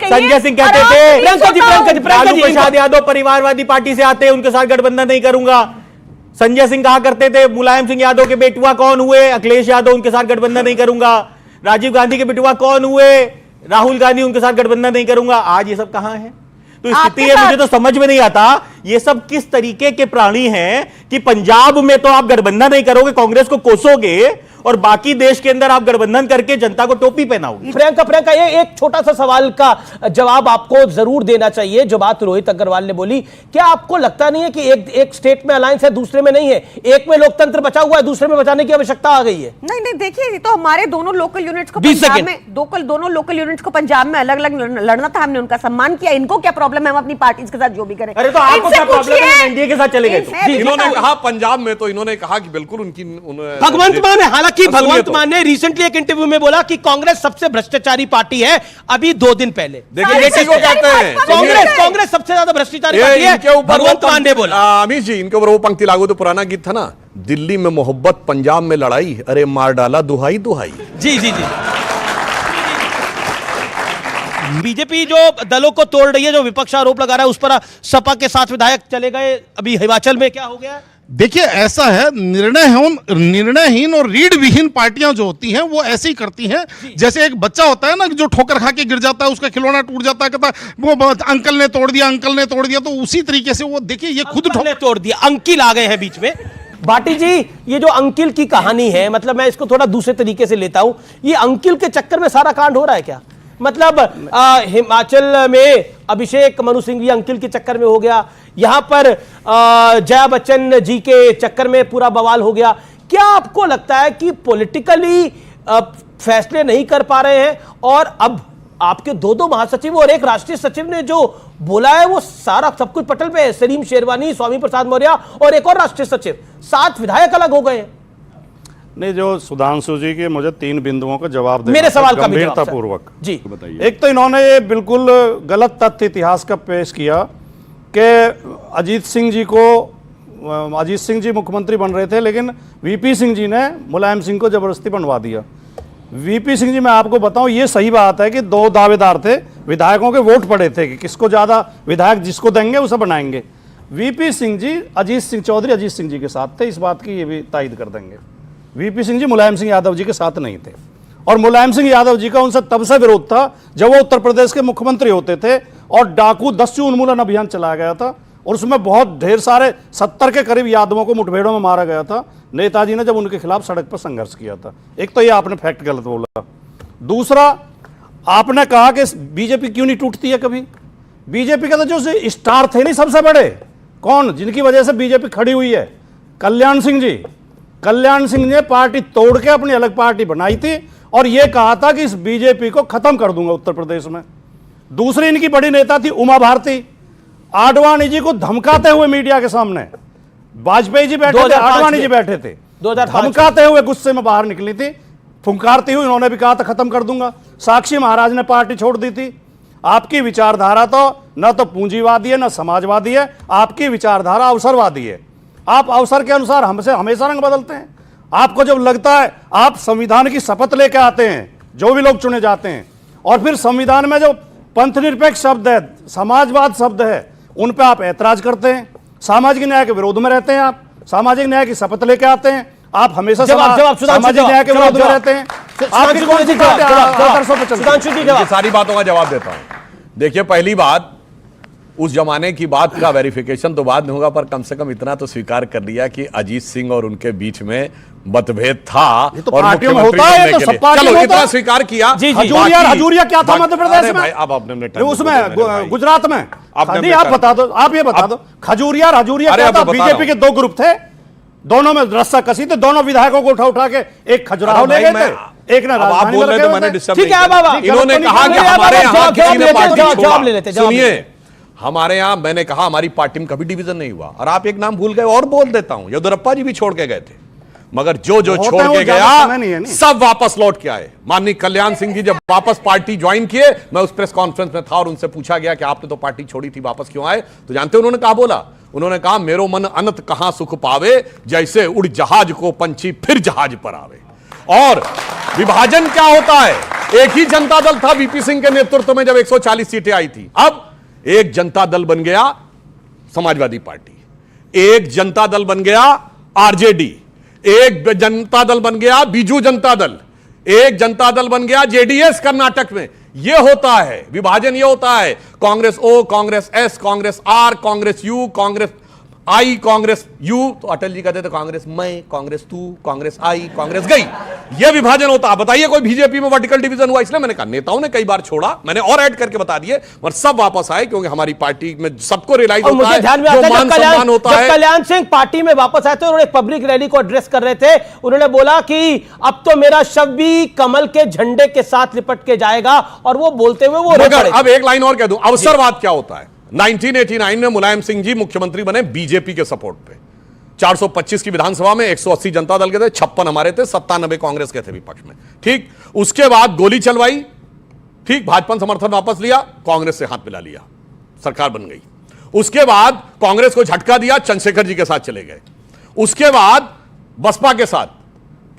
संजय सिंह कहते थे लालू प्रसाद यादव परिवारवादी पार्टी से आते हैं, उनके साथ गठबंधन नहीं करूंगा। संजय सिंह कहा करते थे मुलायम सिंह यादव के बेटुआ कौन हुए, अखिलेश यादव, उनके साथ गठबंधन नहीं करूंगा। राजीव गांधी के बेटुआ कौन हुए, राहुल गांधी, उनके साथ गठबंधन नहीं करूंगा। आज ये सब कहां है? तो स्थिति है, मुझे तो समझ में नहीं आता ये सब किस तरीके के प्राणी हैं कि पंजाब में तो आप गठबंधन नहीं करोगे, कांग्रेस को कोसोगे, और बाकी देश के अंदर आप गठबंधन करके जनता को टोपी पहनाओगे। प्रियंका ये एक छोटा सा सवाल का जवाब आपको जरूर देना चाहिए, जो बात रोहित अग्रवाल ने बोली। क्या आपको लगता नहीं है कि एक स्टेट में अलायंस है, दूसरे में नहीं है? एक में लोकतंत्र बचा हुआ है, दूसरे में बचाने की आवश्यकता आ गई है? नहीं देखिए, तो हमारे दोनों लोकल यूनिट्स को पंजाब में दोनों लोकल यूनिट्स को पंजाब में अलग अलग लड़ना था, हमने उनका सम्मान किया। इनको क्या प्रॉब्लम है? हम अपनी पार्टीज के साथ जो भी करें। अरे तो आपको क्या प्रॉब्लम है? एनडीए के साथ चले गए तो इन्होंने कहा पंजाब में, तो इन्होंने कहा कि बिल्कुल उनकी भगवंत मान है। हालांकि भगवंत मान ने रिसेंटली एक इंटरव्यू में बोला कि कांग्रेस सबसे भ्रष्टाचारी पार्टी है। अभी 2 दिन पहले देखिए किसी को कहते हैं कांग्रेस सबसे ज्यादा भ्रष्टाचारी पार्टी है, भगवंत मान ने बोला। अमित जी, इनके ऊपर वो पंक्ति लागू, तो पुराना गीत था ना, दिल्ली में मोहब्बत पंजाब में लड़ाई, अरे मार डाला दुहाई दुहाई। जी बीजेपी जो दलों को तोड़ रही है, जो विपक्ष आरोप लगा रहा है उस पर सपा के 7 विधायक चले गए। अभी हिमाचल में क्या हो गया? देखिए ऐसा है, निर्णयहीन और रीढ़ विहीन पार्टियां जो होती हैं वो ऐसे ही करती हैं। जैसे एक बच्चा होता है ना जो ठोकर खा के गिर जाता है, उसका खिलौना टूट जाता है, कहता है वो अंकल ने तोड़ दिया, तो उसी तरीके से वो देखिए ये खुद तोड़ दिया। अंकिल आ गए हैं बीच में। भाटी जी, ये जो अंकिल की कहानी है, मतलब मैं इसको थोड़ा दूसरे तरीके से लेता हूं, ये अंकिल के चक्कर में सारा कांड हो रहा है क्या? मतलब हिमाचल में अभिषेक मनु सिंघवी अंकिल के चक्कर में हो गया, यहां पर जया बच्चन जी के चक्कर में पूरा बवाल हो गया। क्या आपको लगता है कि पॉलिटिकली फैसले नहीं कर पा रहे हैं, और अब आपके 2 महासचिव और एक राष्ट्रीय सचिव ने जो बोला है वो सारा सब कुछ पटल पे है? सलीम शेरवानी, स्वामी प्रसाद मौर्य और एक और राष्ट्रीय सचिव, 7 विधायक अलग हो गए हैं। नहीं, जो सुधांशु जी के मुझे 3 बिंदुओं का जवाब देना मेरे सवाल का गंभीरतापूर्वक जी बताइए। एक तो इन्होंने ये बिल्कुल गलत तथ्य इतिहास का पेश किया कि अजीत सिंह जी मुख्यमंत्री बन रहे थे, लेकिन वीपी सिंह जी ने मुलायम सिंह को जबरदस्ती बनवा दिया। वीपी सिंह जी, मैं आपको बताऊं, ये सही बात है कि 2 दावेदार थे, विधायकों के वोट पड़े थे कि किसको ज्यादा विधायक जिसको देंगे उसे बनाएंगे। वीपी सिंह जी अजीत सिंह चौधरी अजीत सिंह जी के साथ थे, इस बात की ये भी तायद कर देंगे। वीपी सिंह जी मुलायम सिंह यादव जी के साथ नहीं थे, और मुलायम सिंह यादव जी का उनसे तब से विरोध था जब वो उत्तर प्रदेश के मुख्यमंत्री होते थे और डाकू दस्यु उन्मूलन अभियान चलाया गया था, और उसमें बहुत ढेर सारे 70 के करीब यादवों को मुठभेड़ों में मारा गया था। नेताजी ने जब उनके खिलाफ सड़क पर संघर्ष किया था। एक तो ये आपने फैक्ट गलत बोला। दूसरा, आपने कहा कि बीजेपी क्यों नहीं टूटती है कभी। बीजेपी के तो जो स्टार थे नहीं सबसे बड़े, कौन, जिनकी वजह से बीजेपी खड़ी हुई है, कल्याण सिंह जी। कल्याण सिंह ने पार्टी तोड़ के अपनी अलग पार्टी बनाई थी और यह कहा था कि इस बीजेपी को खत्म कर दूंगा उत्तर प्रदेश में। दूसरी इनकी बड़ी नेता थी उमा भारती, आडवाणी जी को धमकाते हुए मीडिया के सामने, वाजपेयी जी बैठे थे, आडवाणी जी बैठे थे, धमकाते हुए गुस्से में बाहर निकली थी, फुंकारती हुई उन्होंने भी कहा था खत्म कर दूंगा। साक्षी महाराज ने पार्टी छोड़ दी थी। आपकी विचारधारा तो न तो पूंजीवादी है न समाजवादी है, आपकी विचारधारा अवसरवादी है। आप अवसर के अनुसार हमसे हमेशा रंग बदलते हैं। आपको जब लगता है, आप संविधान की शपथ लेके आते हैं, जो भी लोग चुने जाते हैं, और फिर संविधान में जो पंथ निरपेक्ष शब्द है, समाजवाद शब्द है, उन पे आप ऐतराज करते हैं। सामाजिक न्याय के विरोध में रहते हैं। आप सामाजिक न्याय की शपथ लेके आते हैं। आप हमेशा सामाजिक न्याय के विरोध में रहते हैं। आपकी कौन सी सारी बातों का जवाब देता हूं। देखिए, पहली बात, उस जमाने की बात का वेरिफिकेशन तो बाद में होगा, पर कम से कम इतना तो स्वीकार कर लिया कि अजीत सिंह और उनके बीच में मतभेद था। तो और पार्टियों में होता है, तो सब पार्टियों में इतना स्वीकार किया। हजूरिया क्या था मध्य प्रदेश में, अब आपने उसमें गुजरात में, आप बता दो, आप ये बता दो, खजूरिया क्या था। बीजेपी के दो ग्रुप थे, दोनों में रस्सा कसी थे, दोनों विधायकों को उठा के एक खजुराहो ले गए थे, एक ने राजधानी में रखे थे। ठीक है बाबा, इन्होंने कहा कि हमारे यहाँ किसी ने पार्टी छोड़ा। सुनिए, हमारे यहाँ मैंने कहा हमारी पार्टी में कभी डिवीजन नहीं हुआ, और आप एक नाम भूल गए और बोल देता हूं, येदियुरप्पा जी भी छोड़ के गए थे, मगर जो छोड़ के गया सब वापस लौट के आए। माननीय कल्याण सिंह जी जब वापस पार्टी ज्वाइन किए, मैं उस प्रेस कॉन्फ्रेंस में था और उनसे पूछा गया कि आपने तो पार्टी छोड़ी थी, वापस क्यों आए? तो जानते उन्होंने कहा बोला, उन्होंने कहा मेरो मन अनंत कहां सुख पावे, जैसे उड़ जहाज को पंछी फिर जहाज पर आवे। और विभाजन क्या होता है? एक ही जनता दल था वीपी सिंह के नेतृत्व में जब 140 सीटें आई थी। अब एक जनता दल बन गया समाजवादी पार्टी, एक जनता दल बन गया आरजेडी, एक जनता दल बन गया बीजू जनता दल, एक जनता दल बन गया जेडीएस कर्नाटक में। यह होता है विभाजन, यह होता है Congress O, Congress S, Congress R, Congress U, Congress I, Congress U. तो अटल जी कहते थे कांग्रेस मैं, कांग्रेस तू, कांग्रेस आई, कांग्रेस गई। यह विभाजन होता है। बताइए कोई बीजेपी में वर्टिकल डिवीजन हुआ? इसलिए मैंने कहा नेताओं ने कई बार छोड़ा, मैंने और ऐड करके बता दिए, पर सब वापस आए, क्योंकि हमारी पार्टी में सबको रियलाइज होता है, जो मान सम्मान होता है। कल्याण सिंह पार्टी में वापस आए थे, उन्होंने पब्लिक रैली को एड्रेस कर रहे थे, उन्होंने बोला कि अब तो मेरा शव भी कमल के झंडे के साथ लिपट के जाएगा, और वो बोलते हुए वो अब एक लाइन और कह दूं, अवसरवाद क्या होता है? 1989 में मुलायम सिंह जी मुख्यमंत्री बने बीजेपी के सपोर्ट पे। 425 की विधानसभा में 180 जनता दल के थे, 56 हमारे थे, 97 कांग्रेस के थे विपक्ष में। ठीक, उसके बाद गोली चलवाई, ठीक, भाजपा समर्थन वापस लिया, कांग्रेस से हाथ मिला लिया, सरकार बन गई। उसके बाद कांग्रेस को झटका दिया, चंद्रशेखर जी के साथ चले गए। उसके बाद बसपा के साथ,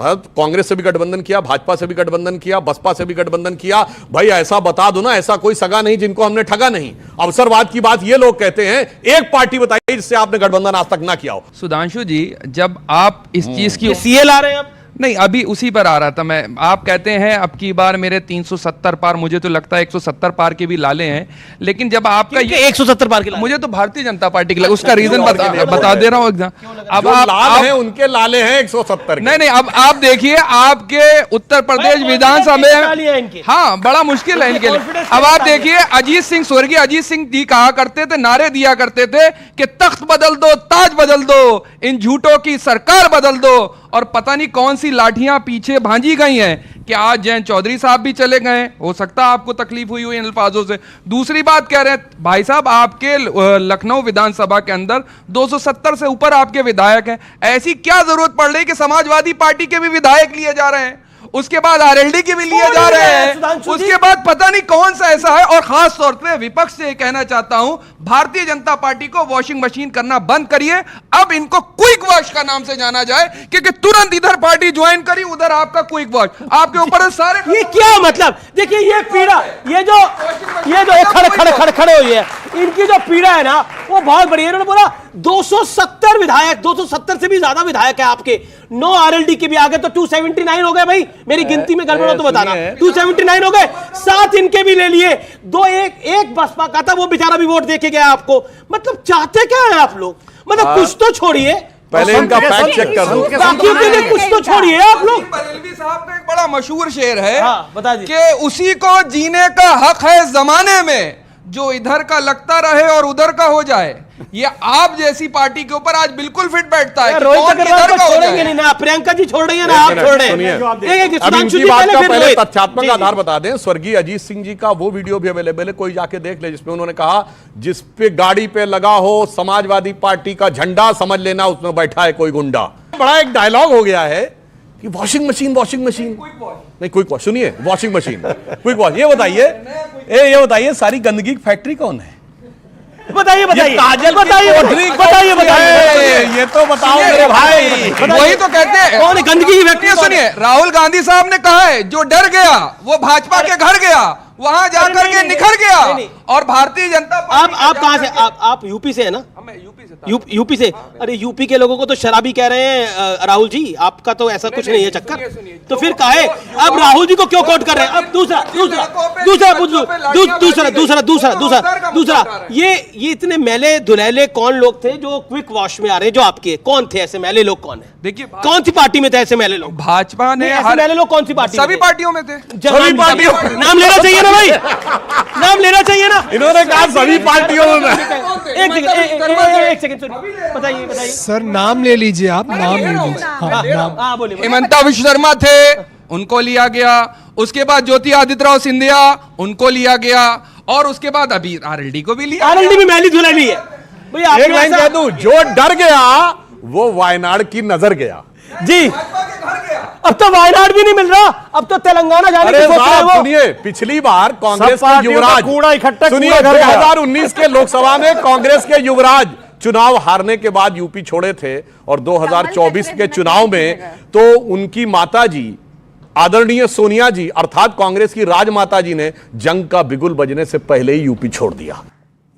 कांग्रेस से भी गठबंधन किया, भाजपा से भी गठबंधन किया, बसपा से भी गठबंधन किया। भाई ऐसा बता दो ना, ऐसा कोई सगा नहीं जिनको हमने ठगा नहीं। अवसरवाद की बात ये लोग कहते हैं, एक पार्टी बताइए जिससे आपने गठबंधन आज तक ना किया हो। सुधांशु जी, जब आप इस चीज की सीए ला रहे हैं अब नहीं, अभी उसी पर आ रहा था मैं। आप कहते हैं अब की बार मेरे 370 पार, मुझे तो लगता है 170 पार के भी लाले हैं, लेकिन जब आपका 170 पार के लाले, मुझे तो भारतीय जनता पार्टी के, उसका रीजन बता दे रहा हूँ एकदम। अब आप लाल हैं, उनके लाले हैं 170। नहीं, अब आप देखिए आपके उत्तर प्रदेश विधानसभा में, हाँ बड़ा मुश्किल है इनके लिए। अब आप देखिए अजीत सिंह, स्वर्गीय अजीत सिंह जी कहा करते थे, नारे दिया करते थे कि तख्त बदल दो, ताज बदल दो, इन झूठों की सरकार बदल दो, और पता नहीं कौन सी लाठियां पीछे भांजी गई हैं कि आज जयंत चौधरी साहब भी चले गए। हो सकता है आपको तकलीफ हुई इन अल्फाजों से। दूसरी बात कह रहे हैं भाई साहब, आपके लखनऊ विधानसभा के अंदर 270 से ऊपर आपके विधायक हैं। ऐसी क्या जरूरत पड़ रही कि समाजवादी पार्टी के भी विधायक लिए जा रहे हैं, उसके बाद आरएलडी के भी लिए जा रहे हैं, उसके बाद पता नहीं कौन सा ऐसा है। और खास तौर पे विपक्ष से कहना चाहता हूं, भारतीय जनता पार्टी को वॉशिंग मशीन करना बंद करिए। अब इनको क्विक वॉश का नाम से जाना जाए, क्योंकि तुरंत इधर पार्टी ज्वाइन करी, उधर आपका क्विक वॉश, आपके ऊपर सारे। ये क्या मतलब? देखिए ये पीड़ा, ये जो खड़े हुई है, इनकी जो पीड़ा है ना वो बहुत बड़ी है। इन्होंने बोला 270 विधायक, 270 से भी ज्यादा विधायक है आपके, 9 आरएलडी के भी आगे तो 279 हो गए भाई, मेरी गिनती में गड़बड़ हो तो बताना। 279 हो गए, 7 इनके भी ले लिए, 2 एक बसपा का था, वो बेचारा भी वोट देके गया आपको। मतलब चाहते क्या है आप लोग? मतलब कुछ तो छोड़िए, पहले इनका फैक्ट चेक कर दो, बाकियों के लिए कुछ तो छोड़िए आप लोग। बरेलवी साहब का एक बड़ा मशहूर शेर है, हाँ, बता दीजिए। कि उसी को जीने का हक है जमाने में जो इधर का लगता रहे और उधर का हो जाए। ये आप जैसी पार्टी के ऊपर आज बिल्कुल फिट बैठता है कि रोहित कौन अग्रवाल किधर को का हो छोड़ेंगे जाए। नहीं ना, प्रियंका जी छोड़ रही है ना आप छोड़ रहे हैं। अब इनकी बात का पहले तथ्यात्मक आधार बता दें। स्वर्गीय अजीत सिंह जी का वो वीडियो भी अवेलेबल है, कोई जाके देख ले, जिसमें उन्होंने कहा जिस पे गाड़ी पे लगा हो समाजवादी पार्टी का झंडा, समझ लेना उसमें बैठा है कोई गुंडा। बड़ा एक डायलॉग हो गया है कि वॉशिंग मशीन नहीं, क्विक वॉश सुनिए, वॉशिंग मशीन क्विक वॉश। ये बताइए सारी गंदगी की फैक्ट्री कौन है? बताइए काजल बताइए ये तो बताओ मेरे भाई। वही तो कहते हैं कौन गंदगी की फैक्ट्री? सुनिए, राहुल गांधी साहब ने कहा है जो डर गया वो भाजपा के घर गया, वहां जाकर के निखर गया। और भारतीय जनता पार्टी आप कहां से? आप यूपी से है ना? यूपी से। अरे यूपी के लोगों को तो शराबी कह रहे हैं राहुल जी, आपका तो ऐसा कुछ नहीं है चक्कर। तो फिर काहे अब राहुल जी को क्यों कोट कर रहे हैं? अब दूसरा ये इतने मैले दुलैले कौन लोग थे जो क्विक वॉश में आ रहे हैं? जो आपके कौन थे ऐसे मैले लोग? कौन है? देखिए, कौन सी पार्टी में थे ऐसे मैले लोग? भाजपा ने मैले लोग कौन सी पार्टी? सभी पार्टियों में थे। सभी पार्टियों। नाम लेना चाहिए ना भाई, नाम लेना चाहिए ना। इन्होंने कहा सभी पार्टियों में। एक सेकंड बताइए सर, नाम ले लीजिए आप, नाम ले लीजिए। हाँ बोलिए। हिमंता विश्व शर्मा थे, उनको लिया गया। उसके बाद ज्योति आदित्य राव सिंधिया, उनको लिया गया। और उसके बाद अभी आरएलडी को भी लिया। आरएलडी भी मैली धुलाई है भैया। एक लाइन कह दूं, जो डर गया वो वायनाड की नजर गया जी। अब तो वायनाड भी नहीं मिल रहा, अब तो तेलंगाना जाने की सोच रहे हैं वो। सुनिए, पिछली बार कांग्रेस के युवराज, कूड़ा इकट्ठा, सुनिए 2019 के लोकसभा में कांग्रेस के युवराज चुनाव हारने के बाद यूपी छोड़े थे, और 2024 के चुनाव में तो उनकी माताजी आदरणीय सोनिया जी अर्थात कांग्रेस की राजमाता जी ने जंग का बिगुल बजने से पहले ही यूपी छोड़ दिया।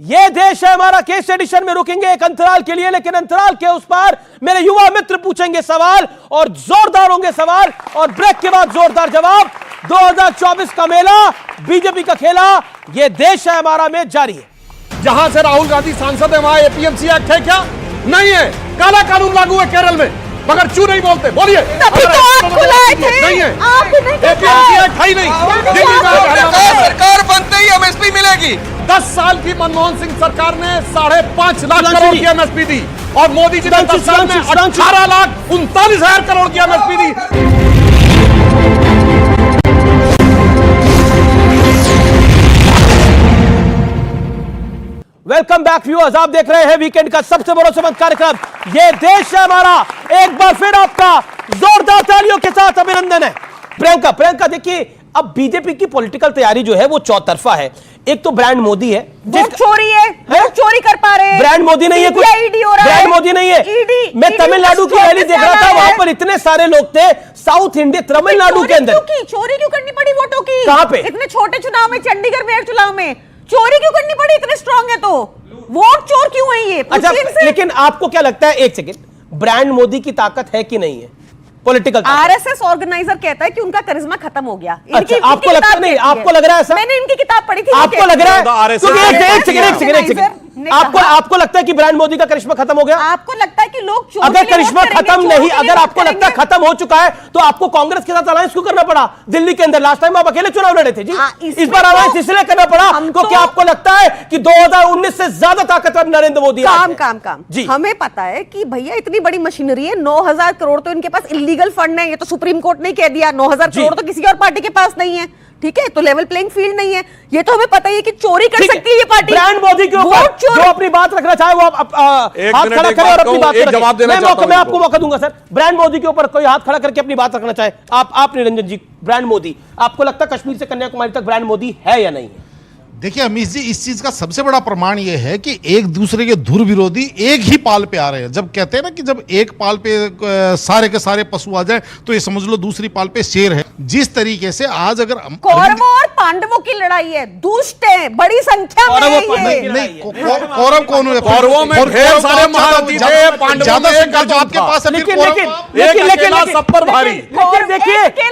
ये देश है हमारा केस एडिशन में रुकेंगे एक अंतराल के लिए, लेकिन अंतराल के उस पार मेरे युवा मित्र पूछेंगे सवाल, और जोरदार होंगे सवाल, और ब्रेक के बाद जोरदार जवाब। 2024 का मेला, बीजेपी का खेला, ये देश है हमारा में जारी है। जहां से राहुल गांधी सांसद है वहां एपीएमसी एक्ट है क्या? नहीं है। काला कानून लागू है केरल में, मगर क्यों नहीं बोलते? बोलिए। नहीं है, एपीएमसी एक्ट है ही नहीं। सरकार बनते ही एमएसपी मिलेगी। 10 साल की मनमोहन सिंह सरकार ने 5.5 लाख करोड़ की एमएसपी दी, और मोदी जी ने 10 साल में 18,39,000 करोड़ की एमएसपी दी। वेलकम बैक व्यूअर्स, आप देख रहे हैं वीकेंड का सबसे भरोसेमंद कार्यक्रम ये देश है हमारा। एक बार फिर आपका जोरदार तालियों के साथ अभिनंदन है। प्रियंका देखिए, अब बीजेपी की पॉलिटिकल तैयारी जो है वो चौतरफा है। एक तो ब्रांड मोदी है, वोट चोरी है, वोट चोरी कर पा रहे हैं। ब्रांड मोदी नहीं है, कुछ ब्रांड मोदी नहीं है। मैं तमिलनाडु की रैली देख रहा था, वहां पर इतने सारे लोग थे, साउथ इंडिया तमिलनाडु के अंदर। चोरी क्यों करनी पड़ी वोटों की? कहां पे? इतने छोटे चुनाव में, चंडीगढ़ मेयर चुनाव में चोरी क्यों करनी पड़ी? इतने स्ट्रांग है तो वोट चोर क्यों है ये? अच्छा, लेकिन आपको क्या लगता है, एक सेकंड, ब्रांड मोदी की ताकत है कि नहीं है पॉलिटिकल? आरएसएस ऑर्गेनाइजर कहता है कि उनका करिश्मा खत्म हो गया। अच्छा, आपको लगता नहीं? आपको लग रहा है ऐसा? मैंने इनकी किताब पढ़ी थी। आपको लग रहा है? एक सेकंड, आपको लगता है कि ब्रांड मोदी का करिश्मा खत्म हो गया? आपको लगता है कि लोग अगर करिश्मा खत्म नहीं, अगर आपको लगता है खत्म हो चुका है, तो आपको कांग्रेस के साथ अलायंस क्यों करना पड़ा दिल्ली के अंदर? लास्ट टाइम आप अकेले चुनाव लड़े थे जी, इस बार अलायंस इसलिए करना पड़ा क्योंकि आपको लगता है कि 2019 से ज्यादा ताकतवर नरेंद्र मोदी। काम जी, हमें पता है कि भैया इतनी बड़ी मशीनरी है, 9,000 करोड़ तो इनके पास इलीगल फंड है। ये तो सुप्रीम कोर्ट ने कह दिया, 9,000 करोड़ तो किसी और पार्टी के पास नहीं है। ठीक है, तो लेवल प्लेइंग फील्ड नहीं है। ये तो हमें पता ही है कि चोरी कर सकती है ये पार्टी। ब्रांड मोदी के ऊपर जो अपनी बात रखना चाहे वो हाथ खड़ा करे और अपनी बात जवाब देना चाहता हूं। मैं आपको मौका दूंगा सर। ब्रांड मोदी के ऊपर कोई हाथ खड़ा करके अपनी बात रखना चाहे, आप निरंजन जी, ब्रांड मोदी, आपको लगता है कश्मीर से कन्याकुमारी तक ब्रांड मोदी है या नहीं? देखिए अमीश जी, इस चीज का सबसे बड़ा प्रमाण ये है कि एक दूसरे के धुर विरोधी एक ही पाल पे आ रहे हैं। जब कहते हैं ना कि जब एक पाल पे सारे के सारे पशु आ जाए तो ये समझ लो दूसरी पाल पे शेर है। जिस तरीके से आज अगर कौरवों और पांडवों की लड़ाई है, दुष्ट है, बड़ी संख्या में है ये। नहीं, कौरव कौन हुए? कौरवों में ढेर सारे महारथी थे, पांडवों में एक तो आपके पास है। लेकिन सब पर भारी।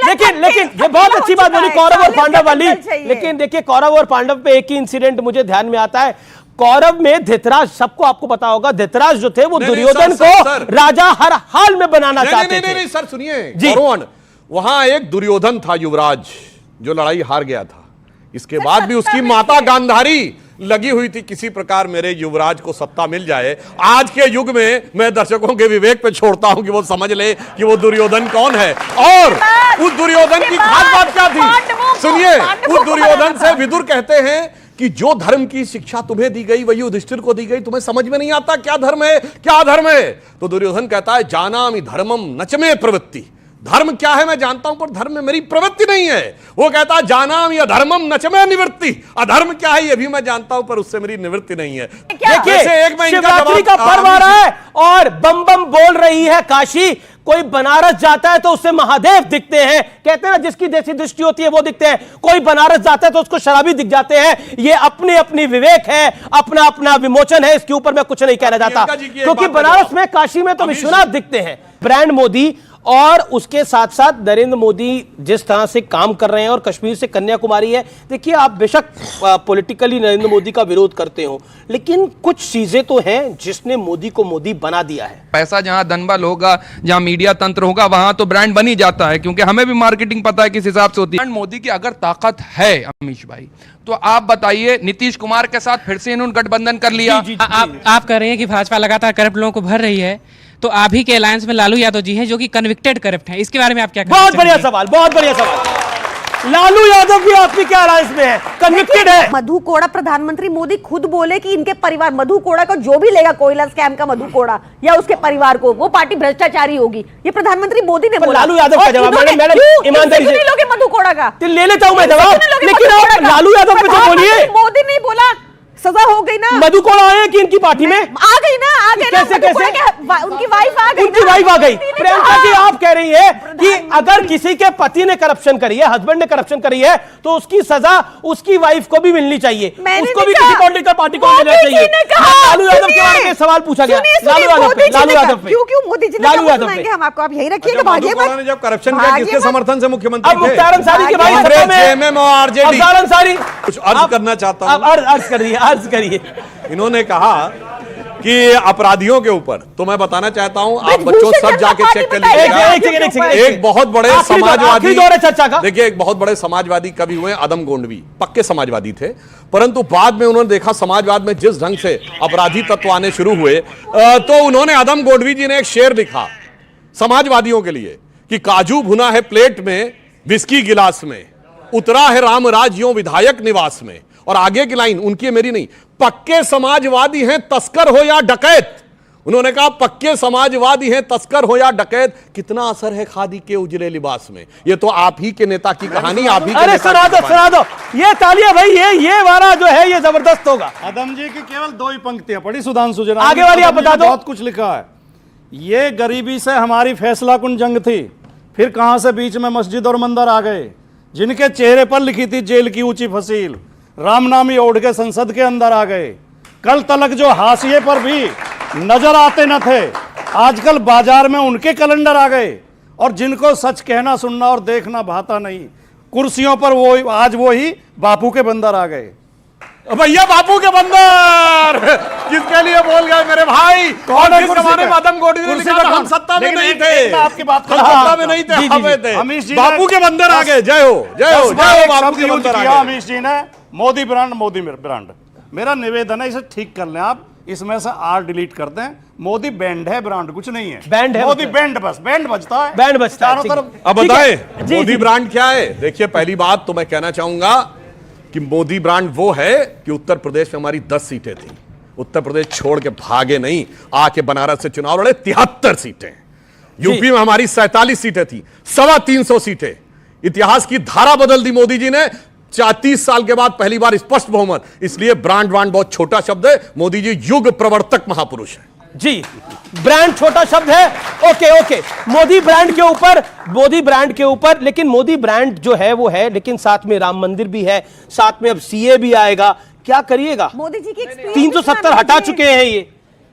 लेकिन ये बहुत अच्छी बात बोली कौरव और पांडव वाली। लेकिन देखिए कौरव और पांडव पे एक ही इंसिडेंट मुझे ध्यान में आता है। कौरव में धृतराज, सबको आपको पता होगा, धृतराज जो थे वो दुर्योधन को राजा हर हाल में बनाना चाहते थे। नहीं सर सुनिए, वहां एक दुर्योधन था युवराज, जो लड़ाई हार गया था। इसके बाद भी उसकी माता गांधारी लगी हुई थी किसी प्रकार मेरे युवराज को सत्ता मिल जाए। आज के युग में मैं दर्शकों के विवेक पे छोड़ता हूं कि वो समझ ले कि वो दुर्योधन कौन है और उस दुर्योधन की खास बात क्या थी। सुनिए, उस दुर्योधन से विदुर कहते हैं कि जो धर्म की शिक्षा तुम्हें दी गई वही युधिष्ठिर को दी गई, तुम्हें समझ में नहीं आता क्या धर्म है, क्या धर्म है। तो दुर्योधन कहता है जानामि धर्मम नचमे प्रवृत्ति, धर्म क्या है मैं जानता हूं पर धर्म में मेरी प्रवृत्ति नहीं है। वो कहता है जानामि अधर्मम नचमे निवृत्ति, अधर्म क्या है ये भी मैं जानता हूं पर उससे मेरी निवृत्ति नहीं है। देखिए शिवरात्रि का पर्व आ रहा है और बम बम बोल रही है काशी। कोई बनारस जाता है तो उससे महादेव दिखते हैं, कहते हैं ना जिसकी जैसी दृष्टि होती है वो दिखते हैं। कोई बनारस जाता है तो उसको शराबी दिख जाते हैं। ये अपनी अपनी विवेक है, अपना अपना विमोचन है, इसके ऊपर मैं कुछ नहीं कहना चाहता क्योंकि बनारस में काशी में तो विश्वनाथ दिखते हैं। ब्रांड मोदी और उसके साथ साथ नरेंद्र मोदी जिस तरह से काम कर रहे हैं और कश्मीर से कन्याकुमारी है। देखिए आप बेशक पॉलिटिकली नरेंद्र मोदी का विरोध करते हो लेकिन कुछ चीजें तो हैं जिसने मोदी को मोदी बना दिया है। पैसा जहां धनबल होगा, जहां मीडिया तंत्र होगा, वहां तो ब्रांड बन ही जाता है क्योंकि हमें भी मार्केटिंग पता है किस हिसाब से होती है। मोदी की अगर ताकत है अमीश भाई तो आप बताइए, नीतीश कुमार के साथ फिर से इन्होंने गठबंधन कर लिया। आप कह रहे हैं कि भाजपा लगातार करप्ट लोगों को भर रही है, तो आप ही के अलायंस में लालू यादव जी हैं जो कि कन्विक्टेड करप्ट हैं, इसके बारे में आप क्या कहना बहुत बढ़िया सवाल, बहुत बढ़िया सवाल। लालू यादव भी आपकी क्या अलायंस में है? कन्विक्टेड है। मधु कोड़ा प्रधानमंत्री मोदी खुद बोले कि इनके परिवार, मधु कोड़ा को जो भी लेगा कोयला स्कैम का मधु कोड़ा या उसके परिवार को, वो पार्टी भ्रष्टाचारी होगी। ये प्रधानमंत्री मोदी ने बोला। लालू यादव का जवाब ईमानदारी से लोगे मधु कोड़ा का ले लेता हूं मैं जवाब, लेकिन आप लालू यादव पे तो बोलिए। मोदी नहीं बोला, सजा हो गई ना। मधु कोड़ा आए कि इनकी पार्टी में आ गई ना, आ गई ना। कैसे कैसे उनकी वाइफ आ गई, उनकी वाइफ आ गई। प्रियंका जी आप कह रही है कि अगर किसी के पति ने करप्शन करी है, हस्बैंड ने करप्शन करी है तो उसकी सजा उसकी वाइफ को भी मिलनी चाहिए, उसको भी किसी पॉलिटिकल पार्टी को मिलना चाहिए। लालू यादव के बारे में सवाल पूछा गया। लालू यादव पे, लालू यादव पे, क्यों मोदी जी लालू यादव पे हम आपको आप यही रखिएगा। भागिए मत। जब करप्शन किया किसके समर्थन से मुख्यमंत्री थे? मुख्तार अंसारी के भाई अफजल अंसारी। कुछ अर्ज करना चाहता हूं। अर्ज करिए, अर्ज करिए। इन्होंने कहा कि अपराधियों के ऊपर, तो मैं बताना चाहता हूं आप बच्चों सब जाके चेक कर लीजिएगा। एक बहुत बड़े समाजवादी, देखिए एक बहुत बड़े समाजवादी कवि हुए अदम गोंडवी, पक्के समाजवादी थे, परंतु बाद में उन्होंने देखा समाजवाद में जिस ढंग से अपराधी तत्व आने शुरू हुए तो उन्होंने, अदम गोंडवी जी ने एक शेर लिखा समाजवादियों के लिए कि काजू भुना है प्लेट में, विस्की गिलास में, उतरा है रामराज यों विधायक निवास में। और आगे की लाइन उनकी है, मेरी नहीं, पक्के समाजवादी हैं तस्कर हो या डकैत। उन्होंने कहा पक्के समाजवादी हैं तस्कर हो या डकैत, कितना असर है खादी के उजले लिबास में। ये तो आप ही के नेता की कहानी, आप ही के अरे सुना दो ये तालियां भाई, ये वाला जो है ये जबरदस्त होगा। अदम जी की केवल 2 ही पंक्तियां पढ़ी सुधांशु जी, आगे वाली आप बता दो। बहुत कुछ लिखा है। ये गरीबी से हमारी फैसला कुन जंग थी, फिर कहां से बीच में मस्जिद और मंदिर आ गए, जिनके चेहरे पर लिखी थी जेल की ऊंची फसील, रामनामी ओढ़ के संसद के अंदर आ गए। कल तलक जो हाशिए पर भी नजर आते न थे, आजकल बाजार में उनके कैलेंडर आ गए। और जिनको सच कहना सुनना और देखना भाता नहीं, कुर्सियों पर वो आज वो ही बापू के बंदर आ गए। भैया बापू के बंदर किसके लिए बोल गए मेरे भाई? और जिस जमाने में आदम गोंडवी ने लिखा था हम सत्ता में नहीं थे, आपकी बात हम सत्ता में नहीं थे, हमें थे, बापू के बंदर आ गए। जय हो जय हो जय हो, बापू के बंदर आ गए। अमीश जी ने मोदी ब्रांड, मोदी ब्रांड। मेरा निवेदन है इसे ठीक कर लें आप, इसमें से आर डिलीट कर दें। मोदी बैंड है, ब्रांड कुछ नहीं है। बैंड है, मोदी बैंड, बस बैंड बजता है, बैंड बजता है चारों तरफ। अब बताएं मोदी ब्रांड क्या है? देखिए पहली बात तो मैं कहना चाहूंगा कि मोदी ब्रांड वो है कि उत्तर प्रदेश में हमारी 10 सीटें थी, उत्तर प्रदेश छोड़ के भागे नहीं, आके बनारस से चुनाव लड़े, 73 सीटें। यूपी में हमारी 47 सीटें थी, 325 सीटें। इतिहास की धारा बदल दी मोदी जी ने। 30 साल के बाद पहली बार स्पष्ट बहुमत, इसलिए ब्रांड बहुत छोटा शब्द है। मोदी जी युग प्रवर्तक महापुरुष है जी। ब्रांड छोटा शब्द है। ओके मोदी ब्रांड के ऊपर, लेकिन मोदी ब्रांड जो है वो है, लेकिन साथ में राम मंदिर भी है, साथ में अब सीए भी आएगा। क्या करिएगा? मोदी जी की 370 हटा चुके हैं, ये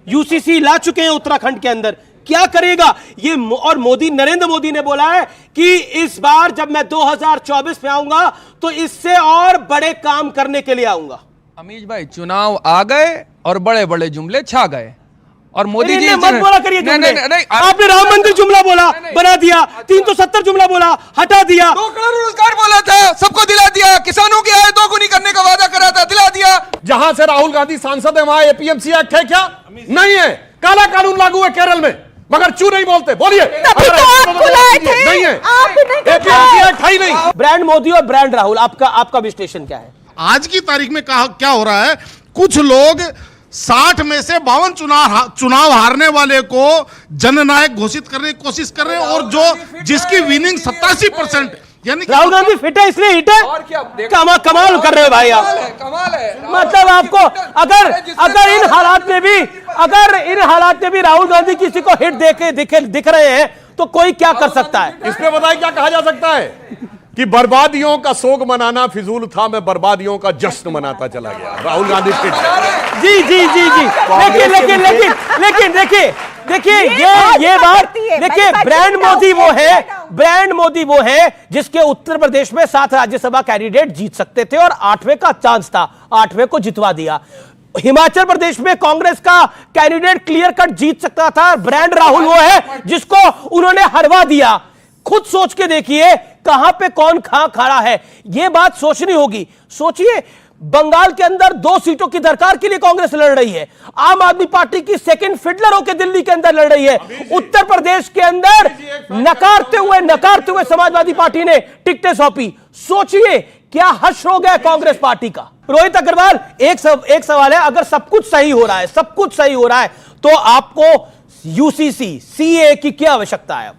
यूसीसी ला चुके हैं उत्तराखंड के अंदर। क्या करेगा ये? और नरेंद्र मोदी ने बोला है कि इस बार जब मैं 2024 में आऊंगा तो इससे और बड़े काम करने के लिए आऊंगा। अमीश भाई, चुनाव आ गए और बड़े बड़े जुमले छा गए, और मोदी जी मत बोला करिए जुमले। आपने राम मंदिर जुमला बोला, बना दिया। 370 जुमला बोला, हटा दिया। 2 करोड़ रोजगार बोला था, सबको दिला दिया। किसानों की आय दोगुनी करने का वादा करा था, दिला दिया। जहां से राहुल गांधी सांसद है वहां एपीएमसी एक्ट है क्या? नहीं है। काला कानून लागू है केरल में, मगर क्यों नहीं बोलते? बोलिए। नहीं है, एपीएमसी एक्ट है ही नहीं। ब्रांड मोदी और ब्रांड राहुल, आपका विश्लेषण क्या है? आज की तारीख में क्या हो रहा है? कुछ लोग 60 में से 52 चुनाव हारने वाले को जननायक घोषित करने की कोशिश कर रहे हैं, और जो जिसकी विनिंग 87%, यानी राहुल गांधी फिट है इसलिए हिट है। और क्या कमाल कर रहे हो भाई आप। कमाल है। मतलब आपको अगर इन हालात में भी राहुल गांधी किसी को हिट दिख रहे हैं तो कोई क्या कर सकता है? इसमें बताइए क्या कहा जा सकता है कि बर्बादियों का शोक मनाना फिजूल था, मैं बर्बादियों का जश्न मनाता चला गया। राहुल गांधी फिट है। जी। लेकिन देखिए ये बात देखिए, ब्रांड मोदी वो है जिसके उत्तर प्रदेश में 7 राज्यसभा कैंडिडेट जीत सकते थे और 8वें का चांस था, 8वें को जितवा दिया। हिमाचल प्रदेश में कांग्रेस का कैंडिडेट क्लियर कट जीत सकता था। ब्रांड राहुल वो है जिसको उन्होंने हरवा दिया। खुद सोच के देखिए कहां पे कौन खड़ा है, यह बात सोचनी होगी। सोचिए, बंगाल के अंदर 2 सीटों की दरकार के लिए कांग्रेस लड़ रही है। आम आदमी पार्टी की सेकंड फिडलर होकर दिल्ली के अंदर लड़ रही है। उत्तर प्रदेश के अंदर नकारते हुए समाजवादी पार्टी ने टिकटें सौंपी। सोचिए क्या हश्र हो गया कांग्रेस पार्टी का। रोहित अग्रवाल, एक सवाल है, अगर सब कुछ सही हो रहा है तो आपको यूसीसी सीए की क्या आवश्यकता है? अब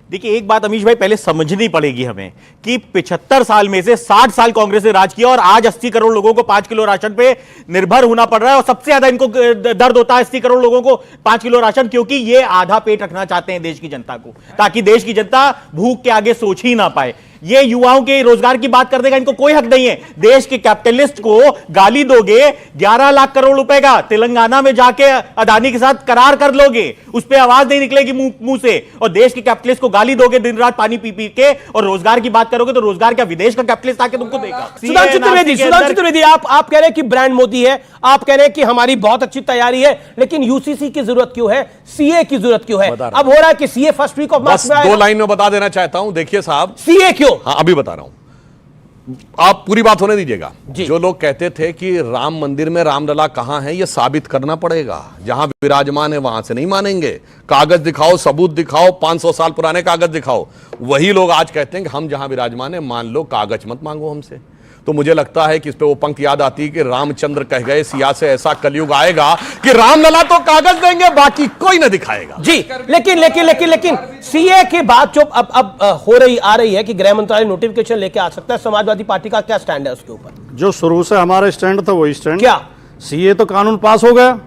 देखिए, एक बात अमीश भाई पहले समझनी पड़ेगी हमें कि 75 साल में से 60 साल कांग्रेस ने राज किया और आज 80 करोड़ लोगों को 5 किलो राशन पे निर्भर होना पड़ रहा है। और सबसे ज्यादा इनको दर्द होता है 80 करोड़ लोगों को 5 किलो राशन, क्योंकि ये आधा पेट रखना चाहते हैं देश की जनता को, ताकि देश की जनता भूख के आगे सोच ही ना पाए। ये युवाओं के रोजगार की बात कर देगा, इनको कोई हक नहीं है। देश के कैपिटलिस्ट को गाली दोगे, 11 लाख करोड़ रुपए का तेलंगाना में जाके अदानी के साथ करार कर लोगे, उस पर आवाज नहीं निकलेगी मुंह से। और देश के कैपिटलिस्ट को गाली दोगे दिन रात पानी पी के, और रोजगार की बात करोगे तो रोजगार क्या विदेश का कैपिटलिस्ट आके तुमको देगा? सुधांशु त्रिवेदी, आप कह रहे हैं कि ब्रांड मोदी है, आप कह रहे हैं कि हमारी बहुत अच्छी तैयारी है, लेकिन यूसीसी की जरूरत क्यों है, सीए की जरूरत क्यों है? अब हो रहा है कि CA first week of March में आएगा। 2 लाइन में बता देना चाहता हूं। देखिए साहब, सीए क्यों? हाँ, अभी बता रहा हूं, आप पूरी बात होने दीजिएगा। जो लोग कहते थे कि राम मंदिर में रामलला कहां है, यह साबित करना पड़ेगा। जहां विराजमान है वहां से नहीं मानेंगे। कागज दिखाओ, सबूत दिखाओ, 500 साल पुराने कागज दिखाओ। वही लोग आज कहते हैं कि हम जहां विराजमान है मान लो, कागज मत मांगो हमसे। तो मुझे लगता है कि इस पे वो पंक्ति याद आती है कि रामचंद्र कह गए, सिया से ऐसा कलयुग आएगा कि रामलला तो कागज देंगे, बाकी कोई न दिखाएगा। जी, लेकिन सीए की बात जो अब आ रही है कि गृह मंत्रालय नोटिफिकेशन लेके आ सकता है, समाजवादी पार्टी का क्या स्टैंड है उसके ऊपर? जो शुरू से हमारा स्टैंड था वही स्टैंड। क्या? सीए तो कानून पास हो गया,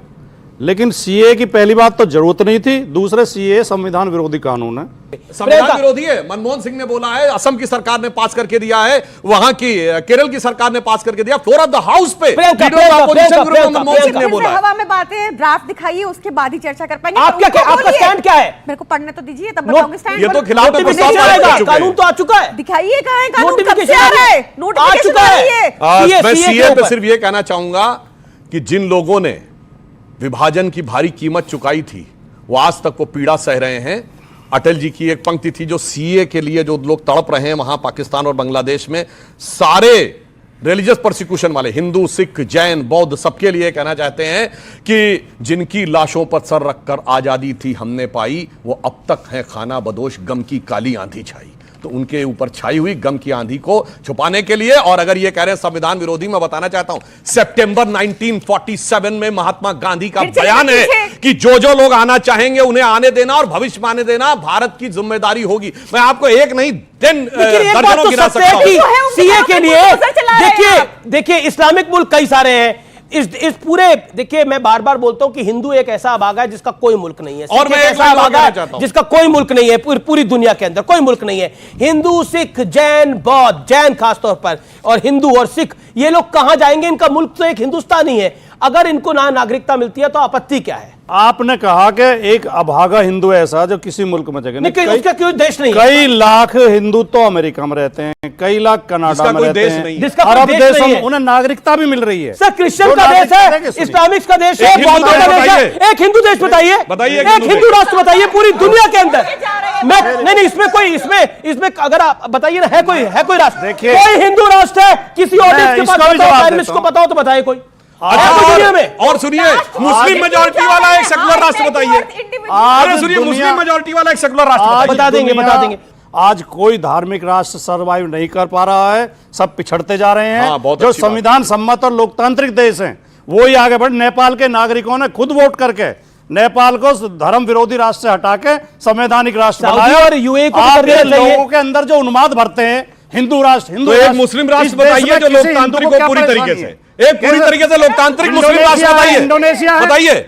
लेकिन सीए की पहली बात तो जरूरत नहीं थी, दूसरे सीए संविधान विरोधी कानून है। संविधान विरोधी है, मनमोहन सिंह ने बोला है, असम की सरकार ने पास करके दिया है, वहां की केरल की सरकार ने पास करके दिया, फ्लोर ऑफ द हाउस पे मनमोहन सिंह ने बोला। हवा में बातें, ड्राफ्ट दिखाइए, उसके बाद ही चर्चा कर पाएंगे। आपका स्टैंड क्या है? मेरे को पढ़ने तो दीजिए, तब बताऊंगी स्टैंड। ये तो खिलाफ कानून तो आ चुका है, दिखाइए कहां है कानून, कब से आ रहा है, नोटिफिकेशन आ रही है। मैं सीए पे सिर्फ ये कहना चाहूंगा कि जिन लोगों ने विभाजन की भारी कीमत चुकाई थी, वो आज तक वो पीड़ा सह रहे हैं। अटल जी की एक पंक्ति थी, जो सीए के लिए जो लोग तड़प रहे हैं वहां पाकिस्तान और बांग्लादेश में, सारे रिलीजियस प्रोसिक्यूशन वाले, हिंदू, सिख, जैन, बौद्ध, सबके लिए कहना चाहते हैं कि जिनकी लाशों पर सर रखकर आजादी थी हमने पाई, वो अब तक है खाना बदोश, गम की काली आंधी छाई। तो उनके ऊपर छाई हुई गम की आंधी को छुपाने के लिए। और अगर ये कह रहे हैं संविधान विरोधी, मैं बताना चाहता हूं सितंबर 1947 में महात्मा गांधी का बयान है कि जो जो लोग आना चाहेंगे उन्हें आने देना और भविष्य में आने देना भारत की जिम्मेदारी होगी। मैं आपको एक नहीं दर्जनों गिना सकता हूं। सीए के लिए देखिए इस्लामिक मुल्क कई सारे हैं इस पूरे, देखिए मैं बार बार बोलता हूं कि हिंदू एक ऐसा अभागा है जिसका कोई मुल्क नहीं है, और मैं ऐसा अभागा है जिसका कोई मुल्क नहीं है, पूरी दुनिया के अंदर कोई मुल्क नहीं है। हिंदू, सिख, जैन, बौद्ध, जैन खासतौर पर, और हिंदू और सिख, ये लोग कहां जाएंगे? इनका मुल्क तो एक हिंदुस्तान ही है। अगर इनको ना नागरिकता मिलती है तो आपत्ति क्या है? आपने कहा कि एक अभागा हिंदू ऐसा जो किसी मुल्क में जगह नहीं, उसका कोई देश नहीं। कई लाख हिंदू तो अमेरिका में रहते हैं, कई लाख कनाडा में रहते हैं, जिसका अरब देशों में उन्हें नागरिकता भी मिल रही है। सर क्रिश्चियन का देश है, इस्लामिक का देश है, बौद्धों का देश है। एक हिंदू देश बताइए, एक हिंदू राष्ट्र बताइए पूरी दुनिया के अंदर। मैं नहीं, इसमें कोई इसमें अगर आप बताइए ना, है कोई राष्ट्र, कोई हिंदू राष्ट्र है किसी और देश के पास, को बताओ तो बताइए कोई। और सुनिए, मुस्लिम मेजॉरिटी वाला एक सेकुलर राष्ट्र बताइए। अरे सुनिए, मुस्लिम मेजॉरिटी वाला एक सेकुलर राष्ट्र बता देंगे। आज कोई धार्मिक राष्ट्र सर्वाइव नहीं कर पा रहा है, सब पिछड़ते जा रहे हैं। जो संविधान सम्मत और लोकतांत्रिक देश हैं वो ही आगे बढ़े। नेपाल के नागरिकों ने खुद वोट करके नेपाल को धर्म विरोधी राष्ट्र से हटा के संवैधानिक राष्ट्र बनाया। और यूएई को लोगों के अंदर जो उन्माद भरते हैं हिंदू राष्ट्र, तो एक मुस्लिम राष्ट्र बताइए जो लोकतांत्रिक हो पूरी तरीके से, एक पूरी तरीके से लोकतांत्रिक मुस्लिम राष्ट्र बताइए।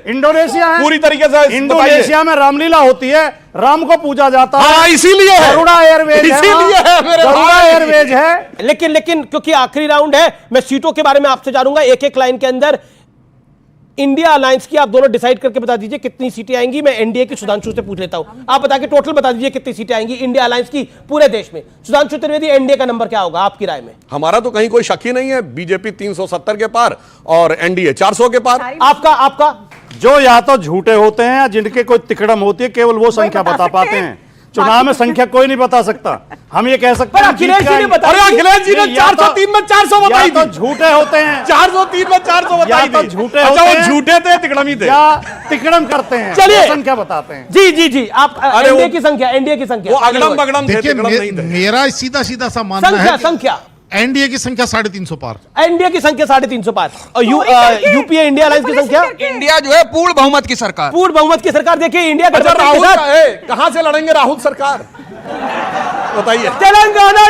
इंडोनेशिया है पूरी तरीके से। इंडोनेशिया में रामलीला होती है, राम को पूजा जाता है। हाँ, इसीलिए गरुड़ा एयरवेज है। लेकिन क्योंकि आखिरी राउंड है, मैं सीटों के बारे में आपसे जानूंगा एक लाइन के अंदर। इंडिया अलायंस की आप दोनों डिसाइड करके बता दीजिए कितनी सीटें आएंगी। मैं एनडीए की सुधांशु से पूछ लेता हूं, आप बता के टोटल बता दीजिए कितनी सीटें आएंगी इंडिया अलायंस की पूरे देश में। सुधांशु त्रिवेदी, एनडीए का नंबर क्या होगा आपकी राय में? हमारा तो कहीं कोई शक ही नहीं है, बीजेपी 370 के पार और एनडीए 400 के पार। आपका जो या तो झूठे होते हैं या जिनके कोई तिकड़म होती है, केवल वो संख्या बता पाते हैं। चुनाव में संख्या कोई नहीं बता सकता। हम ये कह सकते हैं अखिलेश जी ने बताया, अखिलेश जी ने 403 में 400 बताई तो झूठे होते हैं, 403 में 400 बताई तो झूठे होते हैं, झूठे थे, तिकड़म ही थे, या तिकड़म करते हैं। चलिए संख्या बताते हैं। जी आप एनडीए की संख्या वो अगड़म बगड़म थे, तिकड़म नहीं थे। मेरा सीधा सा मानना है संख्या एनडीए की संख्या 350 पार, एनडीए की संख्या 350 पार, और यूपीए इंडिया अलायंस की संख्या, इंडिया जो है पूर्ण बहुमत की सरकार, देखिए इंडिया का राहुल कहां से लड़ेंगे राहुल सरकार बताइए। तेलंगाना।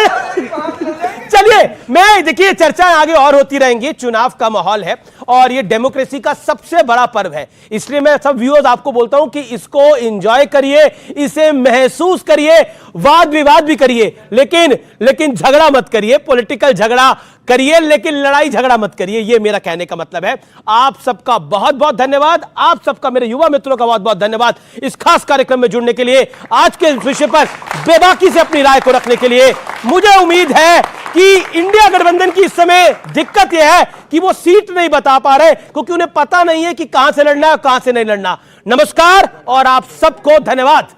चलिए मैं देखिए चर्चा आगे और होती रहेंगी, चुनाव का माहौल है और ये डेमोक्रेसी का सबसे बड़ा पर्व है, इसलिए मैं सब व्यूअर्स आपको बोलता हूं कि इसको एंजॉय करिए, इसे महसूस करिए, वाद विवाद भी करिए, लेकिन झगड़ा मत करिए, पॉलिटिकल झगड़ा करिए लेकिन लड़ाई झगड़ा मत करिए, ये मेरा कहने का मतलब है। आप सबका बहुत बहुत धन्यवाद, आप सबका, मेरे युवा मित्रों का बहुत बहुत धन्यवाद इस खास कार्यक्रम में जुड़ने के लिए, आज के विषय पर बेबाकी से अपनी राय को रखने के लिए। मुझे उम्मीद है कि इंडिया गठबंधन की इस समय दिक्कत यह है कि वो सीट नहीं बता पा रहे क्योंकि उन्हें पता नहीं है कि कहां से लड़ना है और कहां से नहीं लड़ना। नमस्कार और आप सबको धन्यवाद।